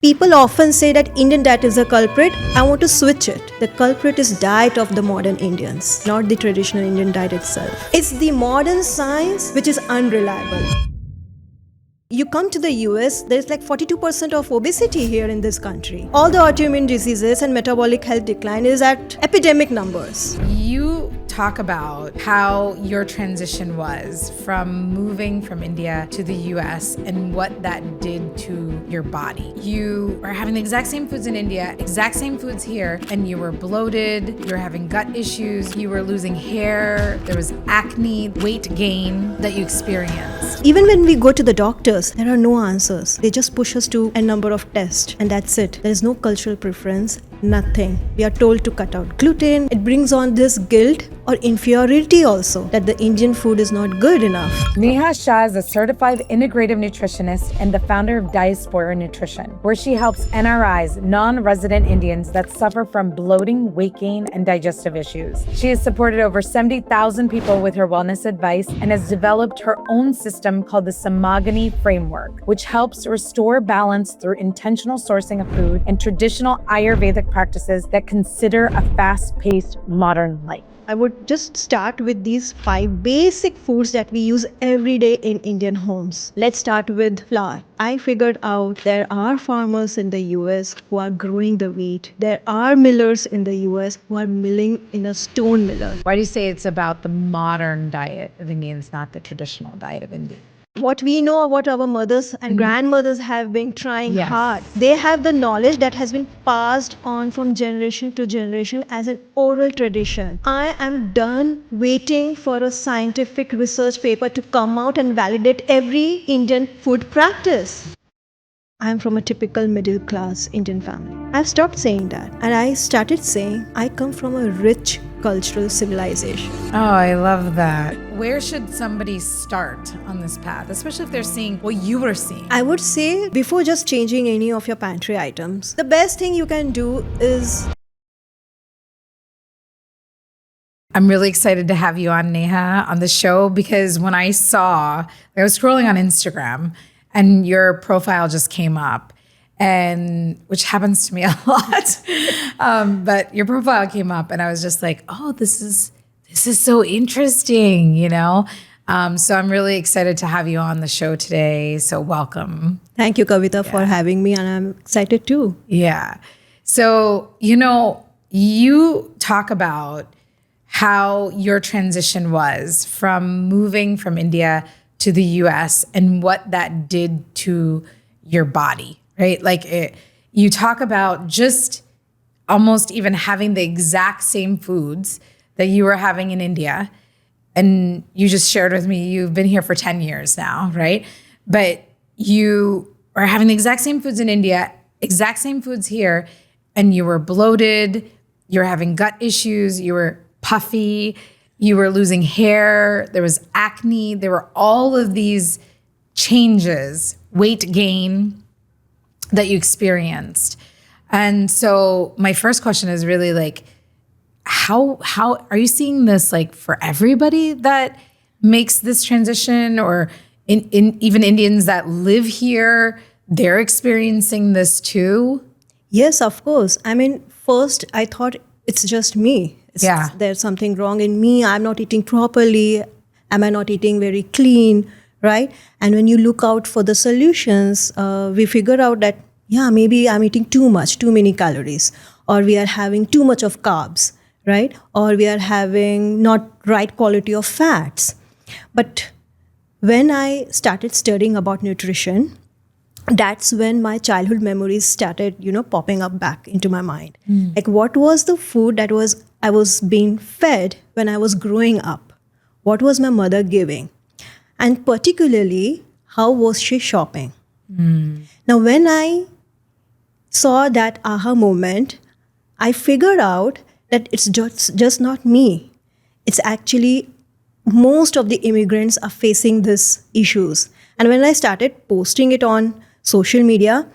People often say that Indian diet is a culprit. I want to switch it. The culprit is diet of the modern Indians, not the traditional Indian diet itself. It's the modern science which is unreliable. You come to the US, there's like 42% of obesity here in this country. All the autoimmune diseases and metabolic health decline is at epidemic numbers. You talk about how your transition was from moving from India to the US and what that did to your body. You are having the exact same foods in India, exact same foods here, and you were bloated, you were having gut issues, you were losing hair, there was acne, weight gain that you experienced. Even when we go to the doctors, there are no answers. They just push us to a number of tests and that's it. There is no cultural preference, nothing. We are told to cut out gluten. It brings on this guilt or inferiority also that the Indian food is not good enough. Neha Shah is a certified integrative nutritionist and the founder of Diaspora Nutrition, where she helps NRIs, non-resident Indians that suffer from bloating, weight gain, and digestive issues. She has supported over 70,000 people with her wellness advice and has developed her own system called the Samagani Framework, which helps restore balance through intentional sourcing of food and traditional Ayurvedic practices that consider a fast-paced modern life. I would just start with these 5 basic foods that we use every day in Indian homes. Let's start with flour. I figured out there are farmers in the US who are growing the wheat. There are millers in the US who are milling in a stone miller. Why do you say it's about the modern diet of Indians, not the traditional diet of India? What we know, what our mothers and grandmothers have been trying hard. They have the knowledge that has been passed on from generation to generation as an oral tradition. I am done waiting for a scientific research paper to come out and validate every Indian food practice. I am from a typical middle class Indian family. I've stopped saying that and I started saying I come from a rich cultural civilization. Oh, I love that. Where should somebody start on this path, especially if they're seeing what you were seeing? I would say before just changing any of your pantry items, the best thing you can do is... I'm really excited to have you on, Neha, on the show because when I was scrolling on Instagram and your profile just came up, and which happens to me a lot. But your profile came up and I was just like, oh, this is so interesting, you know? So I'm really excited to have you on the show today. So welcome. Thank you, Kavita, for having me. And I'm excited too. Yeah. So, you talk about how your transition was from moving from India to the US and what that did to your body. Right? Like you talk about just almost even having the exact same foods that you were having in India. And you just shared with me, you've been here for 10 years now, right? But you are having the exact same foods in India, exact same foods here, and you were bloated, you were having gut issues, you were puffy, you were losing hair, there was acne, there were all of these changes, weight gain, that you experienced. And so my first question is really like, how are you seeing this like for everybody that makes this transition, or in even Indians that live here, they're experiencing this too? Yes, of course. I mean, first I thought it's just me. There's something wrong in me. I'm not eating properly. Am I not eating very clean? Right? And when you look out for the solutions, we figure out that, maybe I'm eating too many calories, or we are having too much of carbs, right? Or we are having not right quality of fats. But when I started studying about nutrition, that's when my childhood memories started, popping up back into my mind. Like, what was the food that I was being fed when I was growing up? What was my mother giving? And particularly, how was she shopping? Now, when I saw that aha moment, I figured out that it's just not me. It's actually most of the immigrants are facing these issues. And when I started posting it on social media,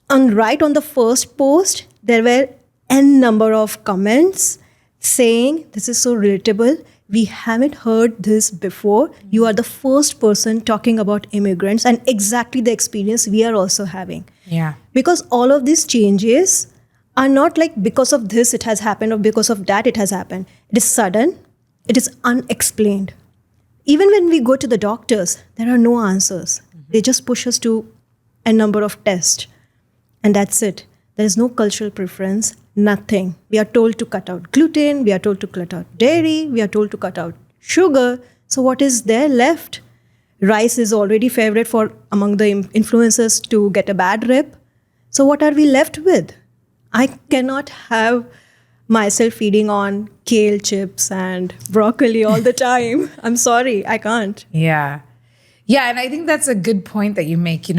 right on the first post, there were n number of comments saying, this is so relatable. we haven't heard this before. You are the first person talking about immigrants and exactly the experience we are also having. Yeah. Because all of these changes are not like because of this it has happened or because of that it has happened. It is sudden. It is unexplained. Even when we go to the doctors, there are no answers. They just push us to a number of tests. And that's it. There is no cultural preference, nothing. We are told to cut out gluten. We are told to cut out dairy. We are told to cut out sugar. So what is there left? Rice is already favorite for among the influencers to get a bad rep. So what are we left with? I cannot have myself feeding on kale chips and broccoli all the time. I'm sorry, I can't. Yeah. Yeah, and I think that's a good point that you make,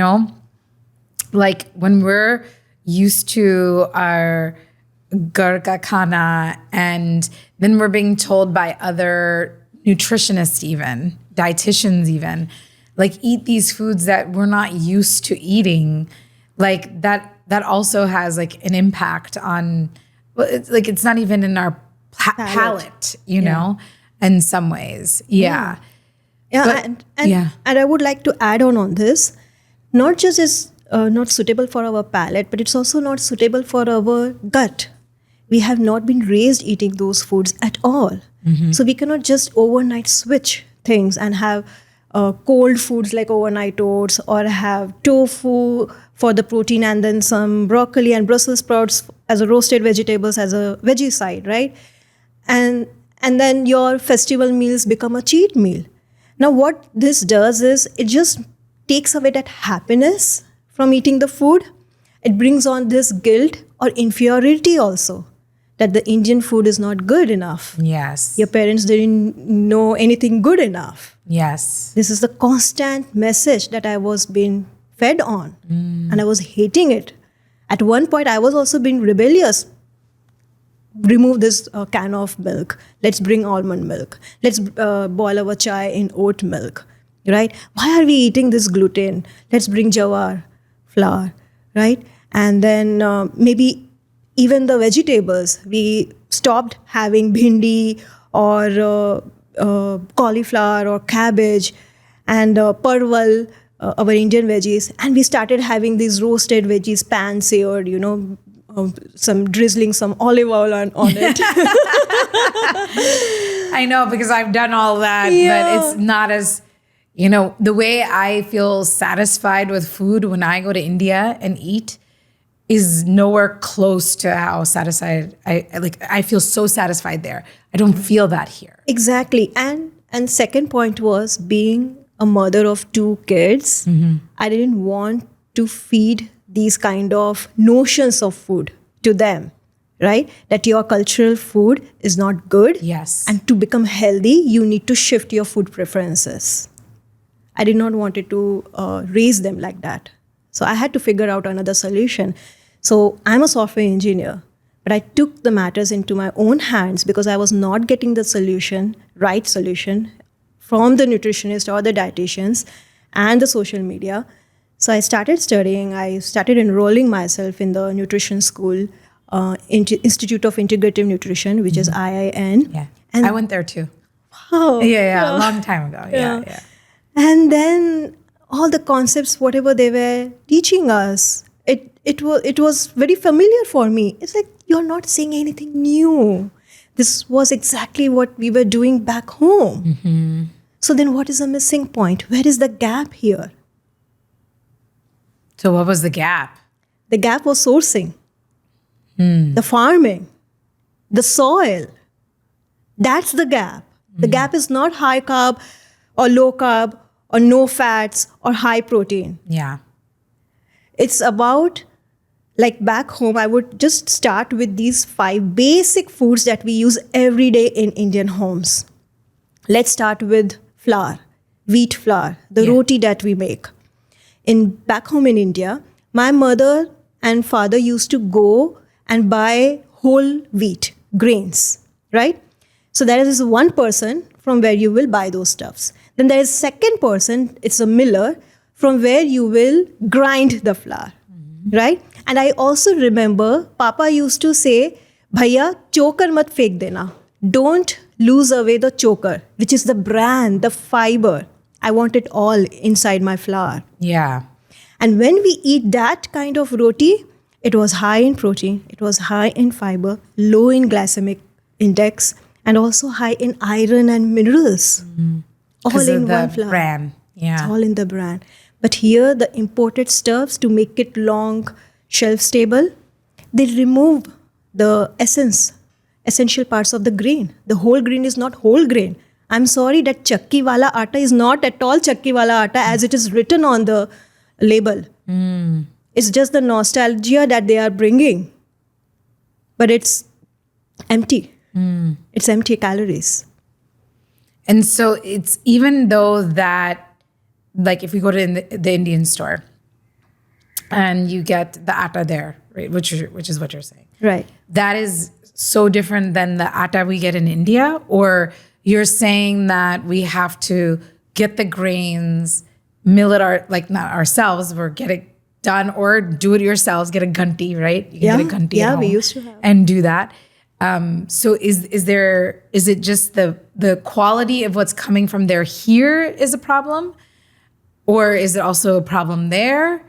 like when we're used to our garka khana and then we're being told by other nutritionists even, dietitians even, like eat these foods that we're not used to eating, like that also has like an impact on, it's not even in our palate, you know, in some ways. Yeah. Yeah, But- and I would like to add on this. Not just is not suitable for our palate, but it's also not suitable for our gut. We have not been raised eating those foods at all. So we cannot just overnight switch things and have cold foods like overnight oats or have tofu for the protein and then some broccoli and Brussels sprouts as a roasted vegetables as a veggie side, right? And then your festival meals become a cheat meal. Now, what this does is it just takes away that happiness from eating the food. It brings on this guilt or inferiority also, that the Indian food is not good enough. Yes. Your parents didn't know anything good enough. Yes. This is the constant message that I was being fed on, and I was hating it. At one point, I was also being rebellious. Remove this can of milk. Let's bring almond milk. Let's boil our chai in oat milk, right? Why are we eating this gluten? Let's bring jawar flour, right? And then maybe even the vegetables. We stopped having bhindi or cauliflower or cabbage and parwal, our Indian veggies, and we started having these roasted veggies, pan-seared, some drizzling some olive oil on it. I know, because I've done all that, but it's not as, the way I feel satisfied with food when I go to India and eat is nowhere close to how satisfied I feel so satisfied there. I don't feel that here. Exactly. And second point was being a mother of 2 kids. I didn't want to feed these kind of notions of food to them, right? That your cultural food is not good. Yes. And to become healthy, you need to shift your food preferences. I did not want it to raise them like that. So I had to figure out another solution. So I'm a software engineer, but I took the matters into my own hands because I was not getting the right solution from the nutritionist or the dietitians and the social media. So I started studying. I started enrolling myself in the nutrition school, Institute of Integrative Nutrition, which is IIN. Yeah. And I went there too. oh, Yeah. A long time ago. Yeah. And then all the concepts, whatever they were teaching us, it was very familiar for me. It's like, you're not saying anything new. This was exactly what we were doing back home. So then what is the missing point? Where is the gap here? So what was the gap? The gap was sourcing, the farming, the soil. That's the gap. The gap is not high carb or low carb or no fats or high protein. Yeah. It's about, like back home, I would just start with these 5 basic foods that we use every day in Indian homes. Let's start with flour, wheat flour, the roti that we make. Back home in India, my mother and father used to go and buy whole wheat grains, right? So there is one person from where you will buy those stuffs. Then there is second person, it's a miller, from where you will grind the flour, right? And I also remember Papa used to say, Bhaiya, chokar mat fek dena. Don't lose away the choker, which is the bran, the fiber. I want it all inside my flour. Yeah. And when we eat that kind of roti, it was high in protein, it was high in fiber, low in glycemic index, and also high in iron and minerals. All in one flour. Bran. Yeah. It's all in the bran. But here, the imported stuffs, to make it long, shelf stable, they remove the essential parts of the grain. The whole grain is not whole grain. I'm sorry, that chakki wala atta is not at all chakki wala atta as it is written on the label. It's just the nostalgia that they are bringing. But it's empty. It's empty calories. And so it's, even though that, like if we go to the Indian store and you get the atta there, right, which is what you're saying. Right. That is so different than the atta we get in India? Or you're saying that we have to get the grains, mill it not ourselves, or get it done, or do it yourselves, get a gunti, right? You can get a gunti at home, we used to have. and do that. So is it just the quality of what's coming from there here is a problem? Or is it also a problem there?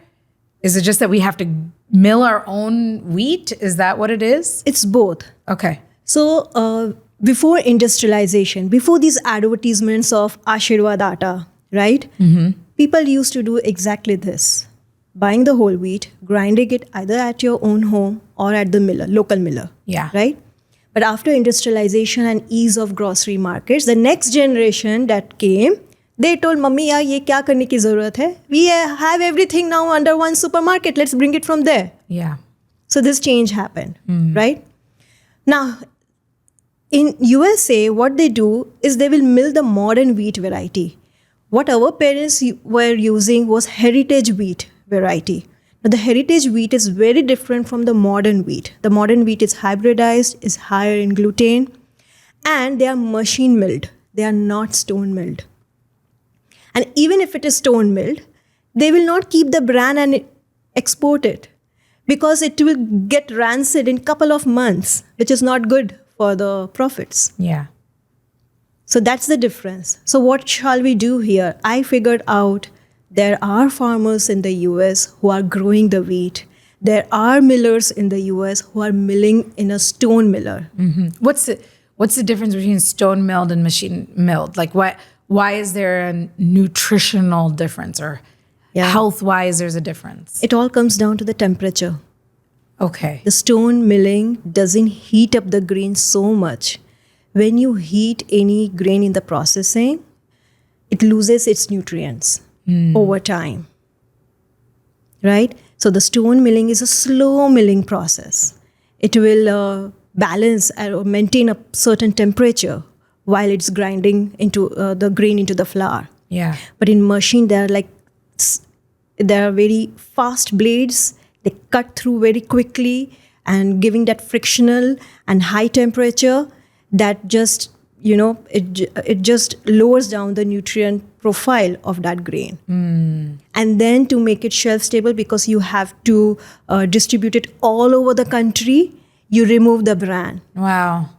Is it just that we have to mill our own wheat? Is that what it is? It's both. Okay. So before industrialization, before these advertisements of Ashirwad atta, right? People used to do exactly this. Buying the whole wheat, grinding it either at your own home or at the miller, local miller. Yeah. Right? But after industrialization and ease of grocery markets, the next generation that came, they told, Mummy, yaar, ye kya karne ki zarurat hai? We have everything now under one supermarket. Let's bring it from there. Yeah. So this change happened, right? Now, in USA, what they do is they will mill the modern wheat variety. What our parents were using was heritage wheat variety. Now, the heritage wheat is very different from the modern wheat. The modern wheat is hybridized, is higher in gluten, and they are machine milled. They are not stone milled. And even if it is stone milled, they will not keep the bran and export it because it will get rancid in a couple of months, which is not good for the profits. Yeah. So that's the difference. So what shall we do here? I figured out there are farmers in the US who are growing the wheat. There are millers in the US who are milling in a stone miller. What's the difference between stone milled and machine milled? Like why is there a nutritional difference, or health wise there's a difference? It all comes down to the temperature. Okay. The stone milling doesn't heat up the grain so much. When you heat any grain in the processing, it loses its nutrients over time, right? So the stone milling is a slow milling process. It will balance or maintain a certain temperature while it's grinding into the grain into the flour. Yeah. But in machine, there are very fast blades. They cut through very quickly and giving that frictional and high temperature that just, it just lowers down the nutrient profile of that grain. And then to make it shelf stable, because you have to distribute it all over the country, you remove the bran. Wow.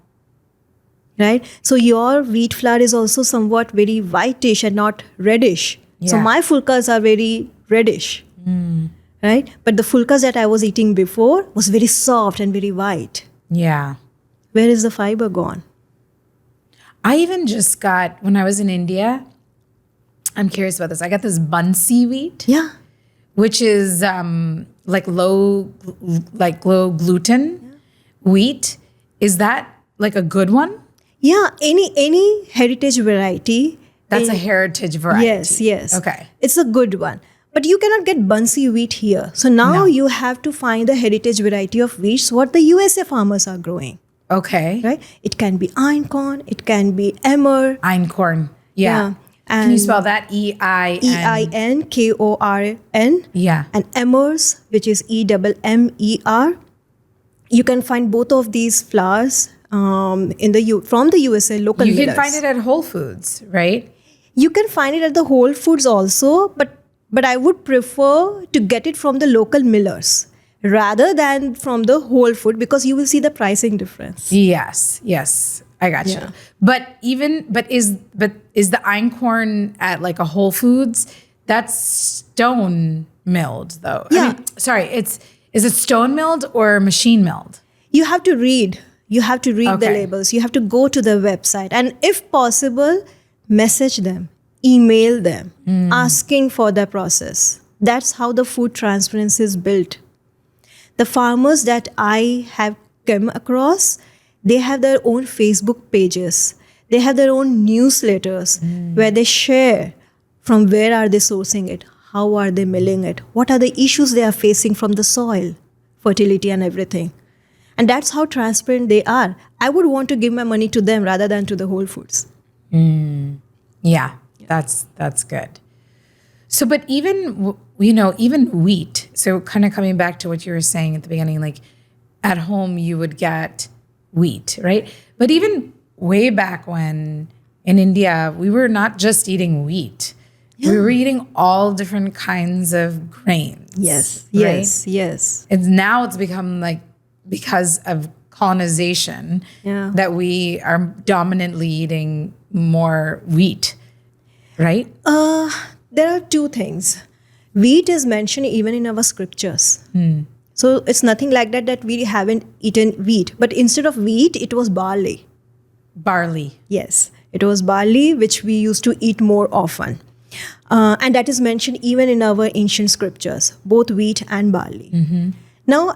Right? So your wheat flour is also somewhat very whitish and not reddish. Yeah. So my fulkas are very reddish. Right? But the fulkas that I was eating before was very soft and very white. Yeah. Where is the fiber gone? I even just got, when I was in India, I'm curious about this. I got this Bansi wheat. Yeah. Which is like low gluten wheat. Is that like a good one? Yeah, any heritage variety. That's a heritage variety. Yes. Okay. It's a good one. But you cannot get Bansi wheat here. So now you have to find the heritage variety of wheats, what the USA farmers are growing. Okay. Right? It can be einkorn, it can be emmer. Einkorn. Yeah. And can you spell that? E-I-N? E-I-N-K-O-R-N. Yeah. And emmers, which is E-M-M-E-R. You can find both of these flours from the USA local You can millers. find it at Whole Foods, right? You can find it at the Whole Foods also, but I would prefer to get it from the local millers rather than from the Whole Food, because you will see the pricing difference. Yes. I got you. But is the einkorn at like a Whole Foods? That's stone milled though. Yeah. I mean, sorry, is it stone milled or machine milled? You have to read. You have to read the labels. You have to go to the website. And if possible, message them, email them, asking for the process. That's how the food transparency is built. The farmers that I have come across, they have their own Facebook pages. They have their own newsletters where they share from where are they sourcing it, how are they milling it, what are the issues they are facing from the soil, fertility and everything. And that's how transparent they are. I would want to give my money to them rather than to the Whole Foods. Yeah, that's good. So, but even wheat. So kind of coming back to what you were saying at the beginning, like at home you would get wheat, right? But even way back when in India, we were not just eating wheat. Yeah. We were eating all different kinds of grains. Yes, right? yes. And now it's become like, because of colonization, that we are dominantly eating more wheat, right? There are two things. Wheat is mentioned even in our scriptures. So it's nothing like that we haven't eaten wheat. But instead of wheat, it was barley. Barley. Yes, it was barley, which we used to eat more often. And that is mentioned even in our ancient scriptures, both wheat and barley. Now,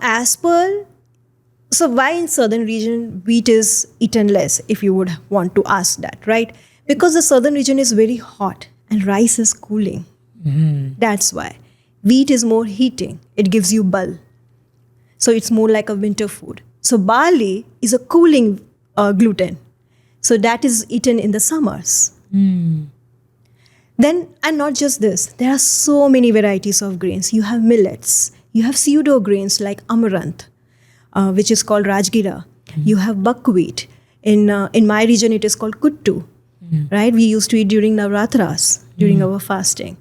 so why in southern region wheat is eaten less, if you would want to ask that, right? Because the southern region is very hot and rice is cooling. That's why. Wheat is more heating. It gives you bulk. So it's more like a winter food. So barley is a cooling gluten. So that is eaten in the summers. Then, and not just this, there are so many varieties of grains. You have millets. You have pseudo grains like amaranth, which is called rajgira. You have buckwheat. In my region, it is called kuttu, right? We used to eat during Navratras, during our fasting.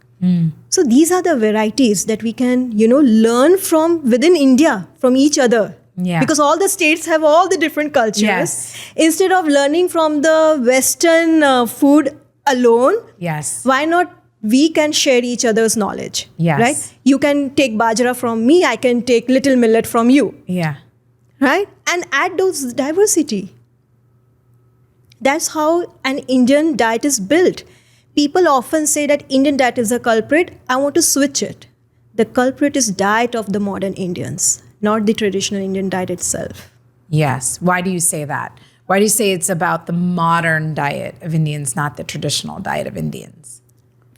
So these are the varieties that we can, learn from within India, from each other. Yeah. Because all the states have all the different cultures. Yes. Instead of learning from the Western food alone, why not we can share each other's knowledge, right? You can take bajra from me, I can take little millet from you. Yeah. Right? And add those diversity. That's how an Indian diet is built. People often say that Indian diet is a culprit. I want to switch it. The culprit is diet of the modern Indians, not the traditional Indian diet itself. Yes. Why do you say that? Why do you say it's about the modern diet of Indians, not the traditional diet of Indians?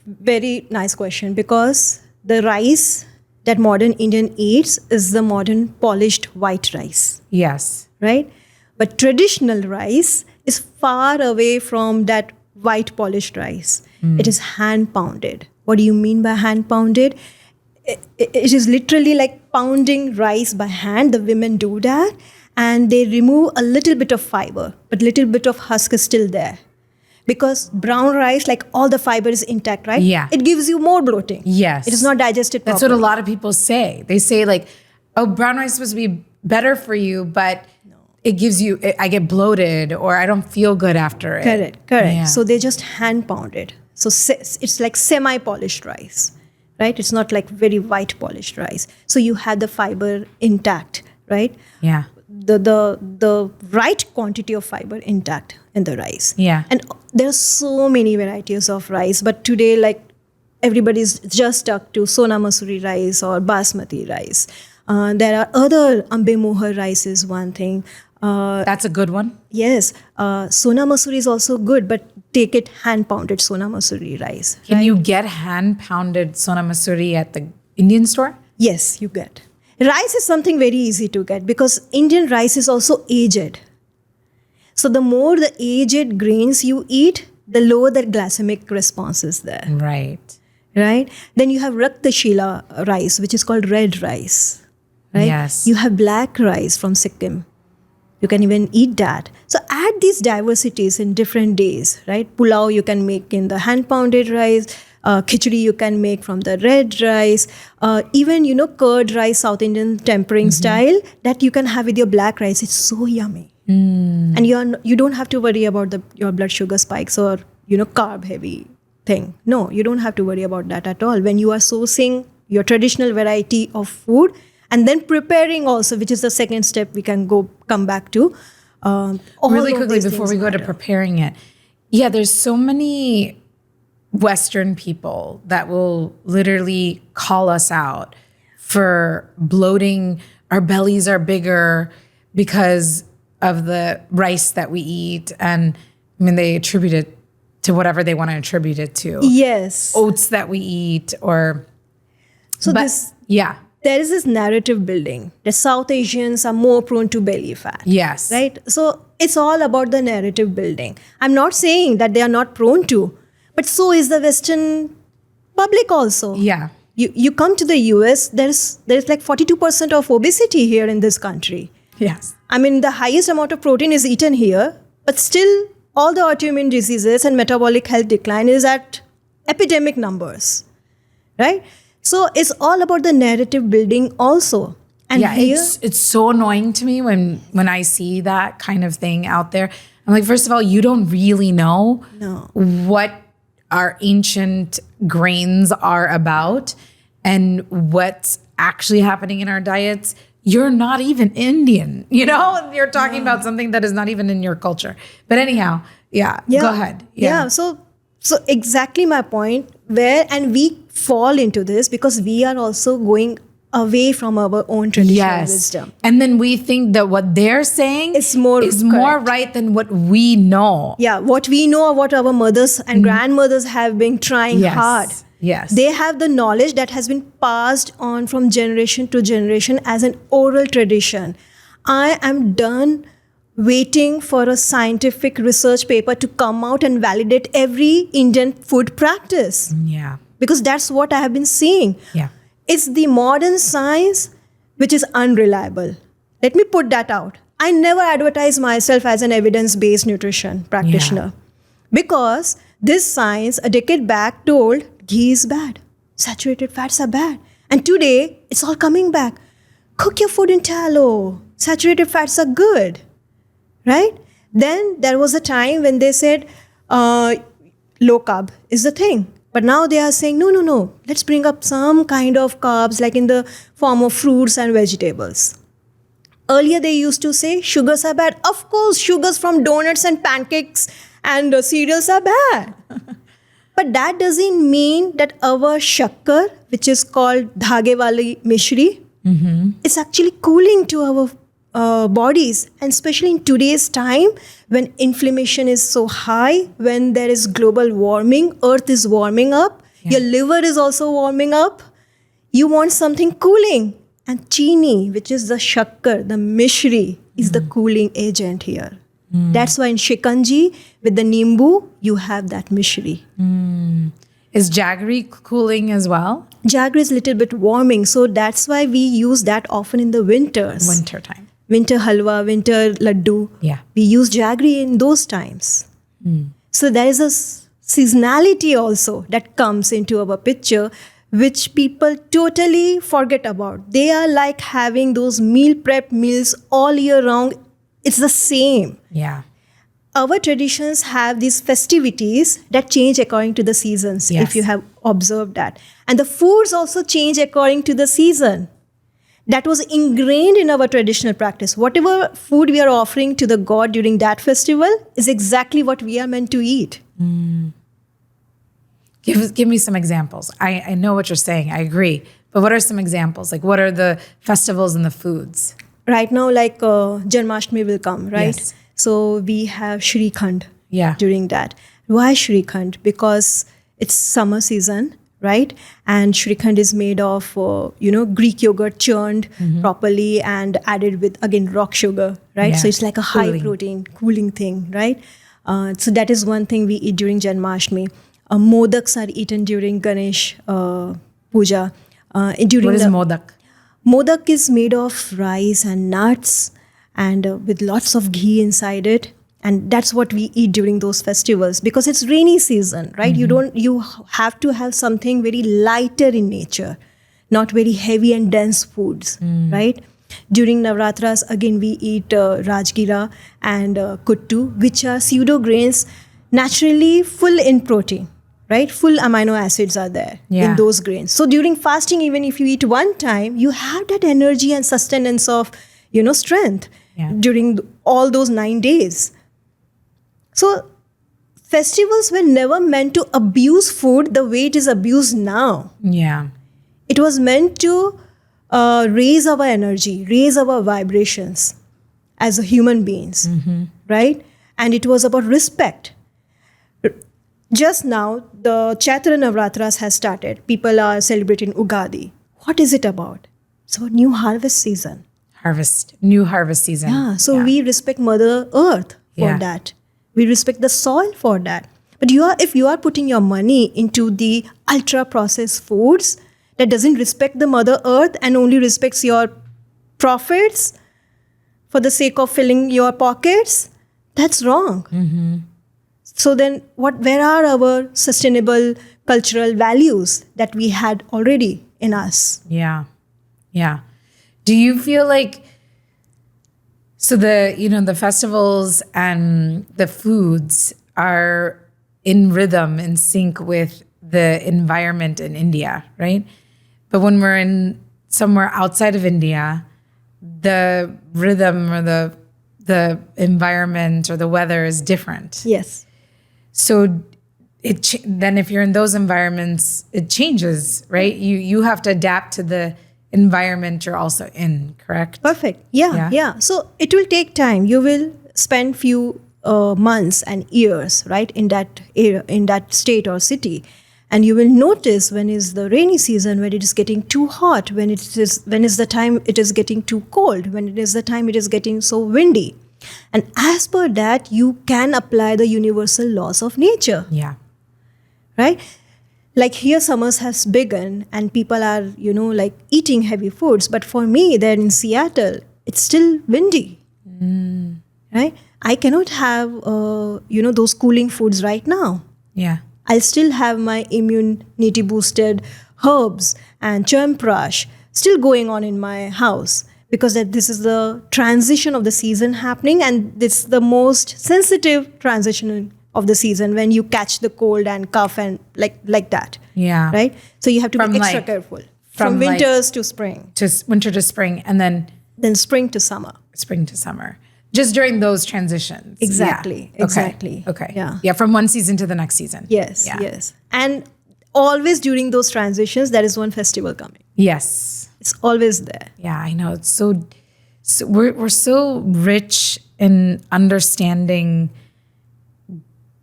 Very nice question, because the rice that modern Indian eats is the modern polished white rice. Yes. Right? But traditional rice is far away from that white polished rice. It is hand pounded. What do you mean by hand pounded? It is literally like pounding rice by hand. The women do that. And they remove a little bit of fiber, but little bit of husk is still there. Because brown rice, like all the fiber is intact, right? Yeah. It gives you more bloating. Yes. It is not digested properly. That's what a lot of people say. They say like, oh, brown rice is supposed to be better for you, but it gives you, I get bloated or I don't feel good after it. Correct. Yeah. So they just hand pound it. So it's like semi-polished rice, right? It's not like very white polished rice. So you have the fiber intact, right? Yeah. The right quantity of fiber intact in the rice. Yeah. And there are so many varieties of rice, but today like everybody's just stuck to Sona Masuri rice or Basmati rice. There are other Ambe Mohar rice is one thing. That's a good one. Yes. Sona Masuri is also good, but take it hand pounded Sona Masuri rice. Can you get hand pounded Sona Masuri at the Indian store? Yes, you get. Rice is something very easy to get because Indian rice is also aged. So the more the aged grains you eat, the lower the glycemic response is there. Right. Right? Then you have Raktashila rice, which is called red rice. Right? Yes. You have black rice from Sikkim. You can even eat that. So add these diversities in different days, right? Pulao you can make in the hand-pounded rice. Khichdi you can make from the red rice. Even, curd rice, South Indian tempering style, that you can have with your black rice. It's so yummy. And you don't have to worry about your blood sugar spikes or carb heavy thing. No, you don't have to worry about that at all. When you are sourcing your traditional variety of food and then preparing also, which is the second step we can come back to. Really quickly before we go to preparing it. Yeah, there's so many Western people that will literally call us out for bloating. Our bellies are bigger because of the rice that we eat. And I mean, they attribute it to whatever they want to attribute it to. Yes. Oats that we eat or... There is this narrative building that South Asians are more prone to belly fat. Yes. Right? So it's all about the narrative building. I'm not saying that they are not prone to, but so is the Western public also. Yeah. You come to the US, there's like 42% of obesity here in this country. Yes. I mean, the highest amount of protein is eaten here, but still all the autoimmune diseases and metabolic health decline is at epidemic numbers, right? So it's all about the narrative building also. And it's so annoying to me when I see that kind of thing out there. I'm like, first of all, you don't really know what our ancient grains are about and what's actually happening in our diets. You're not even Indian, You're talking about something that is not even in your culture. But anyhow, go ahead. Yeah. So exactly my point and we fall into this because we are also going away from our own traditional wisdom. And then we think that what they're saying is more right than what we know. Yeah, what we know, what our mothers and grandmothers have been trying hard. Yes. They have the knowledge that has been passed on from generation to generation as an oral tradition. I am done waiting for a scientific research paper to come out and validate every Indian food practice. Yeah. Because that's what I have been seeing. Yeah. It's the modern science which is unreliable. Let me put that out. I never advertise myself as an evidence-based nutrition practitioner because this science a decade back told ghee is bad, saturated fats are bad. And today, it's all coming back. Cook your food in tallow. Saturated fats are good, right? Then there was a time when they said low carb is the thing. But now they are saying, no, let's bring up some kind of carbs like in the form of fruits and vegetables. Earlier they used to say sugars are bad. Of course, sugars from donuts and pancakes and cereals are bad. But that doesn't mean that our shakkar, which is called dhage wali mishri, it's actually cooling to our bodies. And especially in today's time, when inflammation is so high, when there is global warming, earth is warming up, your liver is also warming up, you want something cooling. And chini, which is the shakkar, the mishri, is the cooling agent here. That's why in shikanji, with the nimbu, you have that mishri. Is jaggery cooling as well? Jaggery is a little bit warming. So that's why we use that often in the winters. Winter time. Winter halwa, winter laddu. Yeah. We use jaggery in those times. So there is a seasonality also that comes into our picture, which people totally forget about. They are like having those meal prep meals all year round. It's the same. Yeah. Our traditions have these festivities that change according to the seasons, if you have observed that. And the foods also change according to the season. That was ingrained in our traditional practice. Whatever food we are offering to the god during that festival is exactly what we are meant to eat. Give me some examples. I know what you're saying. I agree. But what are some examples? Like, what are the festivals and the foods? Right now, like Janmashtami will come, right? Yes. So we have Shrikhand Yeah. during that. Why Shrikhand? Because it's summer season, right? And Shrikhand is made of, Greek yogurt churned properly and added with, again, rock sugar, right? Yeah. So it's like a high protein, cooling thing, right? So that is one thing we eat during Janmashtami. Modaks are eaten during Ganesh puja. What is modak? Modak is made of rice and nuts and with lots of ghee inside it. And that's what we eat during those festivals because it's rainy season, right? You have to have something very lighter in nature, not very heavy and dense foods, right? During Navratras, again, we eat Rajgira and Kuttu, which are pseudo grains naturally full in protein, right? Full amino acids are there in those grains. So during fasting, even if you eat one time, you have that energy and sustenance of, strength during all those 9 days. So festivals were never meant to abuse food the way it is abused now. Yeah. It was meant to raise our energy, raise our vibrations as a human beings, right? And it was about respect. Just now, the Chaitra Navratras has started. People are celebrating Ugadi. What is it about? It's about new harvest season. New harvest season. Yeah, so we respect Mother Earth for that. We respect the soil for that. But if you are putting your money into the ultra-processed foods that doesn't respect the Mother Earth and only respects your profits for the sake of filling your pockets, that's wrong. So then where are our sustainable cultural values that we had already in us? Yeah. Do you feel like, so the festivals and the foods are in rhythm, in sync with the environment in India, right? But when we're in somewhere outside of India, the rhythm or the environment or the weather is different. Yes. So then if you're in those environments, it changes, right? You have to adapt to the environment you're also in, correct? Perfect. Yeah. So it will take time. You will spend few months and years, right, in that area, in that state or city. And you will notice when is the rainy season, when it is getting too hot, when is the time it is getting too cold, when it is the time it is getting so windy. And as per that, you can apply the universal laws of nature. Yeah. Right? Like here, summers has begun and people are, eating heavy foods. But for me, there in Seattle, it's still windy. Right? I cannot have, those cooling foods right now. Yeah. I'll still have my immunity boosted herbs and chawanprash still going on in my house, because this is the transition of the season happening, and this is the most sensitive transition of the season when you catch the cold and cough and like that. Yeah. Right? So you have to be extra careful. From winters to spring. Winter to spring, and then spring to summer. Just during those transitions. Exactly. Yeah. Exactly. Okay. Yeah. From one season to the next season. Yes. Yeah. Yes. And always during those transitions, there is one festival coming. Yes. It's always there. Yeah, I know. It's so we're so rich in understanding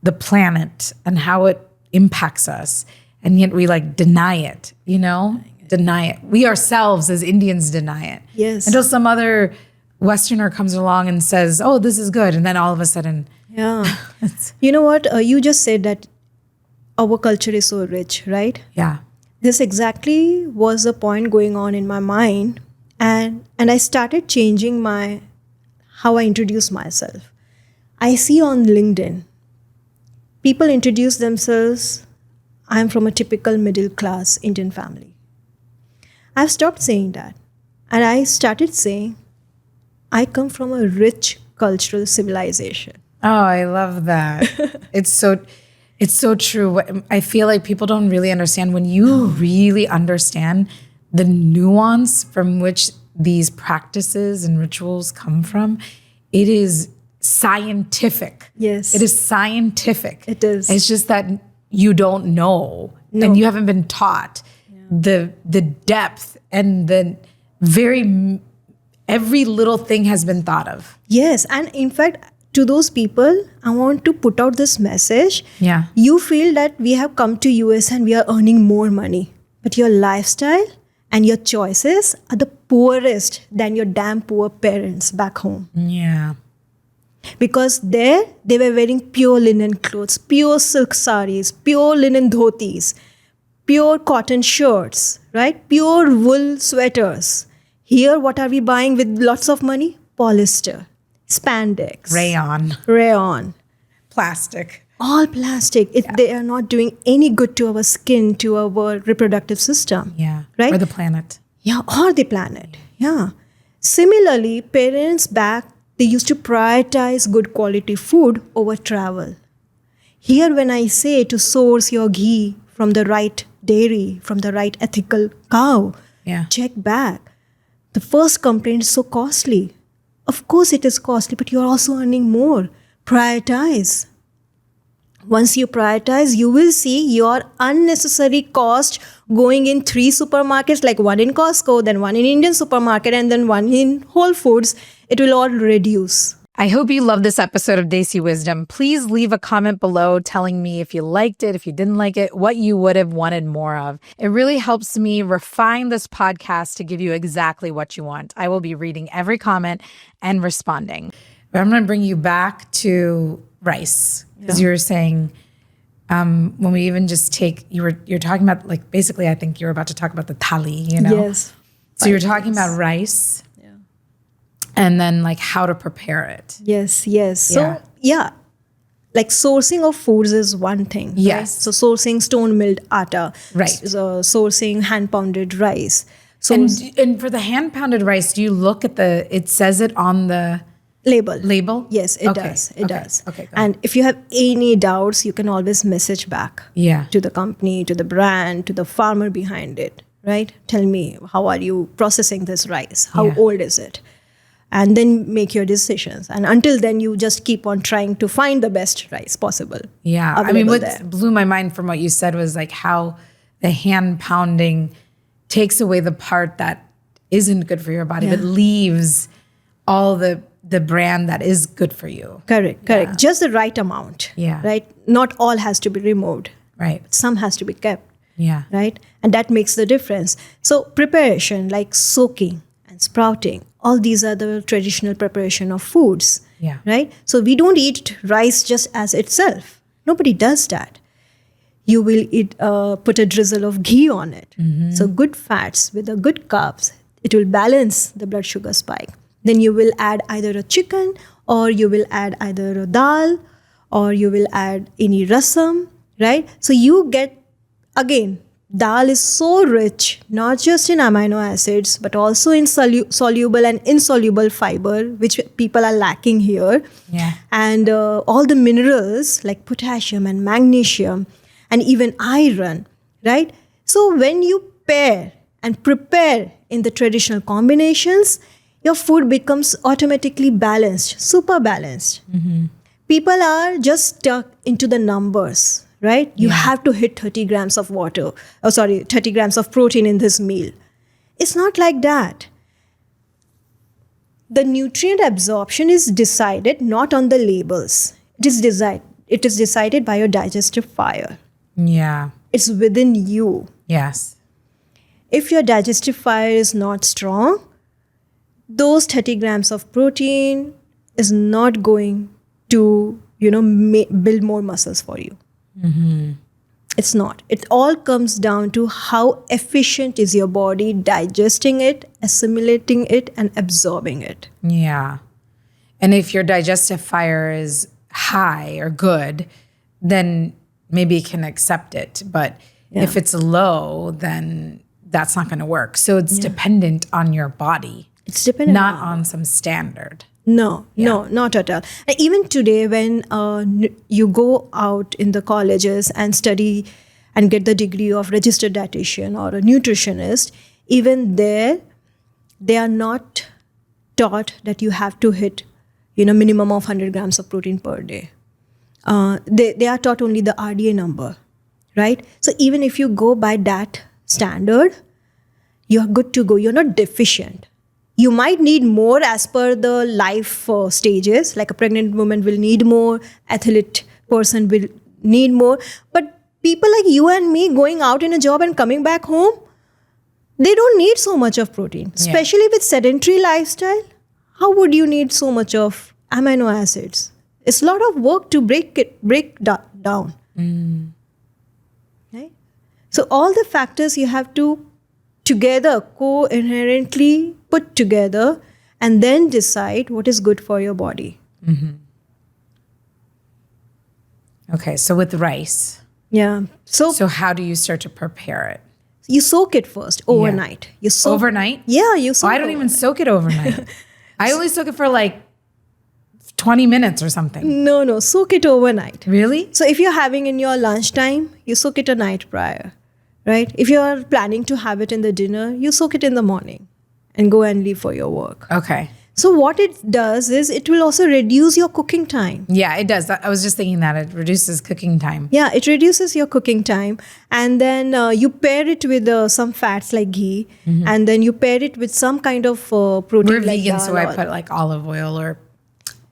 the planet and how it impacts us, and yet we deny it. Deny it. We ourselves as Indians deny it. Yes. Until some other Westerner comes along and says, "Oh, this is good," and then all of a sudden, yeah. You know what? You just said that our culture is so rich, right? Yeah. This exactly was the point going on in my mind, and I started changing how I introduce myself. I see on LinkedIn, people introduce themselves, I'm from a typical middle class Indian family. I've stopped saying that, and I started saying, I come from a rich cultural civilization. Oh, I love that. It's so true. I feel like people don't really understand when you really understand the nuance from which these practices and rituals come from. It is scientific. Yes. It is scientific. It is. It's just that you don't know and you haven't been taught the depth and the every little thing has been thought of. Yes. And in fact, to those people, I want to put out this message. Yeah. You feel that we have come to US and we are earning more money, but your lifestyle and your choices are the poorest than your damn poor parents back home. Yeah. Because there, they were wearing pure linen clothes, pure silk saris, pure linen dhotis, pure cotton shirts, right? Pure wool sweaters. Here, what are we buying with lots of money? Polyester, spandex, rayon, plastic. All plastic. They are not doing any good to our skin, to our reproductive system. Yeah. Right? Or the planet. Yeah, or the planet. Yeah. Similarly, parents back, they used to prioritize good quality food over travel. Here, when I say to source your ghee from the right dairy, from the right ethical cow, check back. The first complaint is so costly. Of course, it is costly, but you're also earning more. Prioritize. Once you prioritize, you will see your unnecessary cost going in 3 supermarkets, like one in Costco, then one in Indian supermarket, and then one in Whole Foods. It will all reduce. I hope you love this episode of Desi Wisdom. Please leave a comment below telling me if you liked it, if you didn't like it, what you would have wanted more of. It really helps me refine this podcast to give you exactly what you want. I will be reading every comment and responding. But I'm going to bring you back to rice, because you were saying when we even just take, you're talking about, like, basically I think you were about to talk about the thali, you know? Yes. So you're talking about rice. And then, like, how to prepare it. Yes. So, like sourcing of foods is one thing. Yes. Right? So sourcing stone milled atta. Right. Sourcing hand pounded rice. So And for the hand pounded rice, do you look at it says it on the label? Yes, it does. It does. Okay. And if you have any doubts, you can always message back to the company, to the brand, to the farmer behind it, right? Tell me, how are you processing this rice? How old is it? And then make your decisions. And until then, you just keep on trying to find the best rice possible. Yeah. I mean, what blew my mind from what you said was like how the hand pounding takes away the part that isn't good for your body, but leaves all the brand that is good for you. Correct. Just the right amount. Right? Not all has to be removed. Right. Some has to be kept. Yeah. Right? And that makes the difference. So preparation, like soaking and sprouting, all these are the traditional preparation of foods. Yeah. Right? So we don't eat rice just as itself. Nobody does that. You will put a drizzle of ghee on it. Mm-hmm. So good fats with the good carbs, it will balance the blood sugar spike. Then you will add either a chicken, or you will add either a dal, or you will add any rasam, right? So you get, again, dal is so rich, not just in amino acids, but also in soluble and insoluble fiber, which people are lacking here. Yeah. And all the minerals like potassium and magnesium and even iron, right? So when you pair and prepare in the traditional combinations, your food becomes automatically balanced, super balanced. Mm-hmm. People are just stuck into the numbers, right? You have to hit 30 grams of 30 grams of protein in this meal. It's not like that. The nutrient absorption is decided not on the labels. It is decided by your digestive fire. Yeah. It's within you. Yes. If your digestive fire is not strong, those 30 grams of protein is not going to, build more muscles for you. Mm-hmm. It's not. It all comes down to how efficient is your body digesting it, assimilating it, and absorbing it. Yeah. And if your digestive fire is high or good, then maybe it can accept it. But if it's low, then that's not going to work. So it's dependent on your body. It's dependent not on some standard. No, not at all. And even today, when you go out in the colleges and study and get the degree of registered dietitian or a nutritionist, even there, they are not taught that you have to hit, minimum of 100 grams of protein per day. They are taught only the RDA number, right? So even if you go by that standard, you're good to go. You're not deficient. You might need more as per the life stages, like a pregnant woman will need more, athlete person will need more. But people like you and me going out in a job and coming back home, they don't need so much of protein, especially with sedentary lifestyle. How would you need so much of amino acids? It's a lot of work to break down. Right? So all the factors you have to together, co-inherently put together, and then decide what is good for your body. Mm-hmm. Okay, so with rice. Yeah. So how do you start to prepare it? You soak it first overnight. You soak overnight? Yeah, you soak I don't even soak it overnight. I only soak it for like 20 minutes or something. No, soak it overnight. Really? So if you're having in your lunchtime, you soak it a night prior, right? If you're planning to have it in the dinner, you soak it in the morning and go and leave for your work. Okay. So what it does is it will also reduce your cooking time. Yeah, it does. I was just thinking that it reduces cooking time. Yeah, it reduces your cooking time. And then you pair it with some fats like ghee. And then you pair it with some kind of protein. We're like vegan, so I put like olive oil or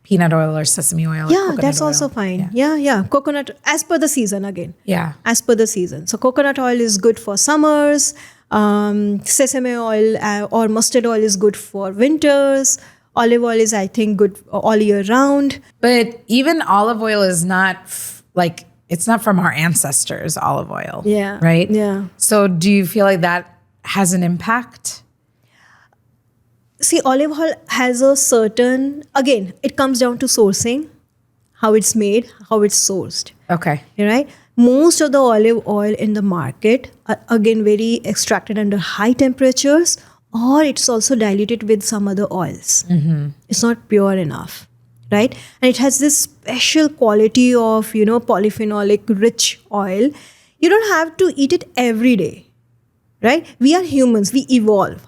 peanut oil or sesame oil. Or Yeah, coconut that's oil. also fine. Yeah. Coconut, as per the season again. Yeah. As per the season. So coconut oil is good for summers. Sesame oil or mustard oil is good for winters. Olive oil is, I think, good all year round. But even olive oil is not like, it's not from our ancestors, olive oil. Yeah. Right? Yeah. So do you feel like that has an impact? See, olive oil has a certain, again, it comes down to sourcing, how it's made, how it's sourced. Okay. Right? Most of the olive oil in the market are again very extracted under high temperatures, or it's also diluted with some other oils. It's not pure enough, right? And it has this special quality of, polyphenolic rich oil. You don't have to eat it every day, right? We are humans, we evolve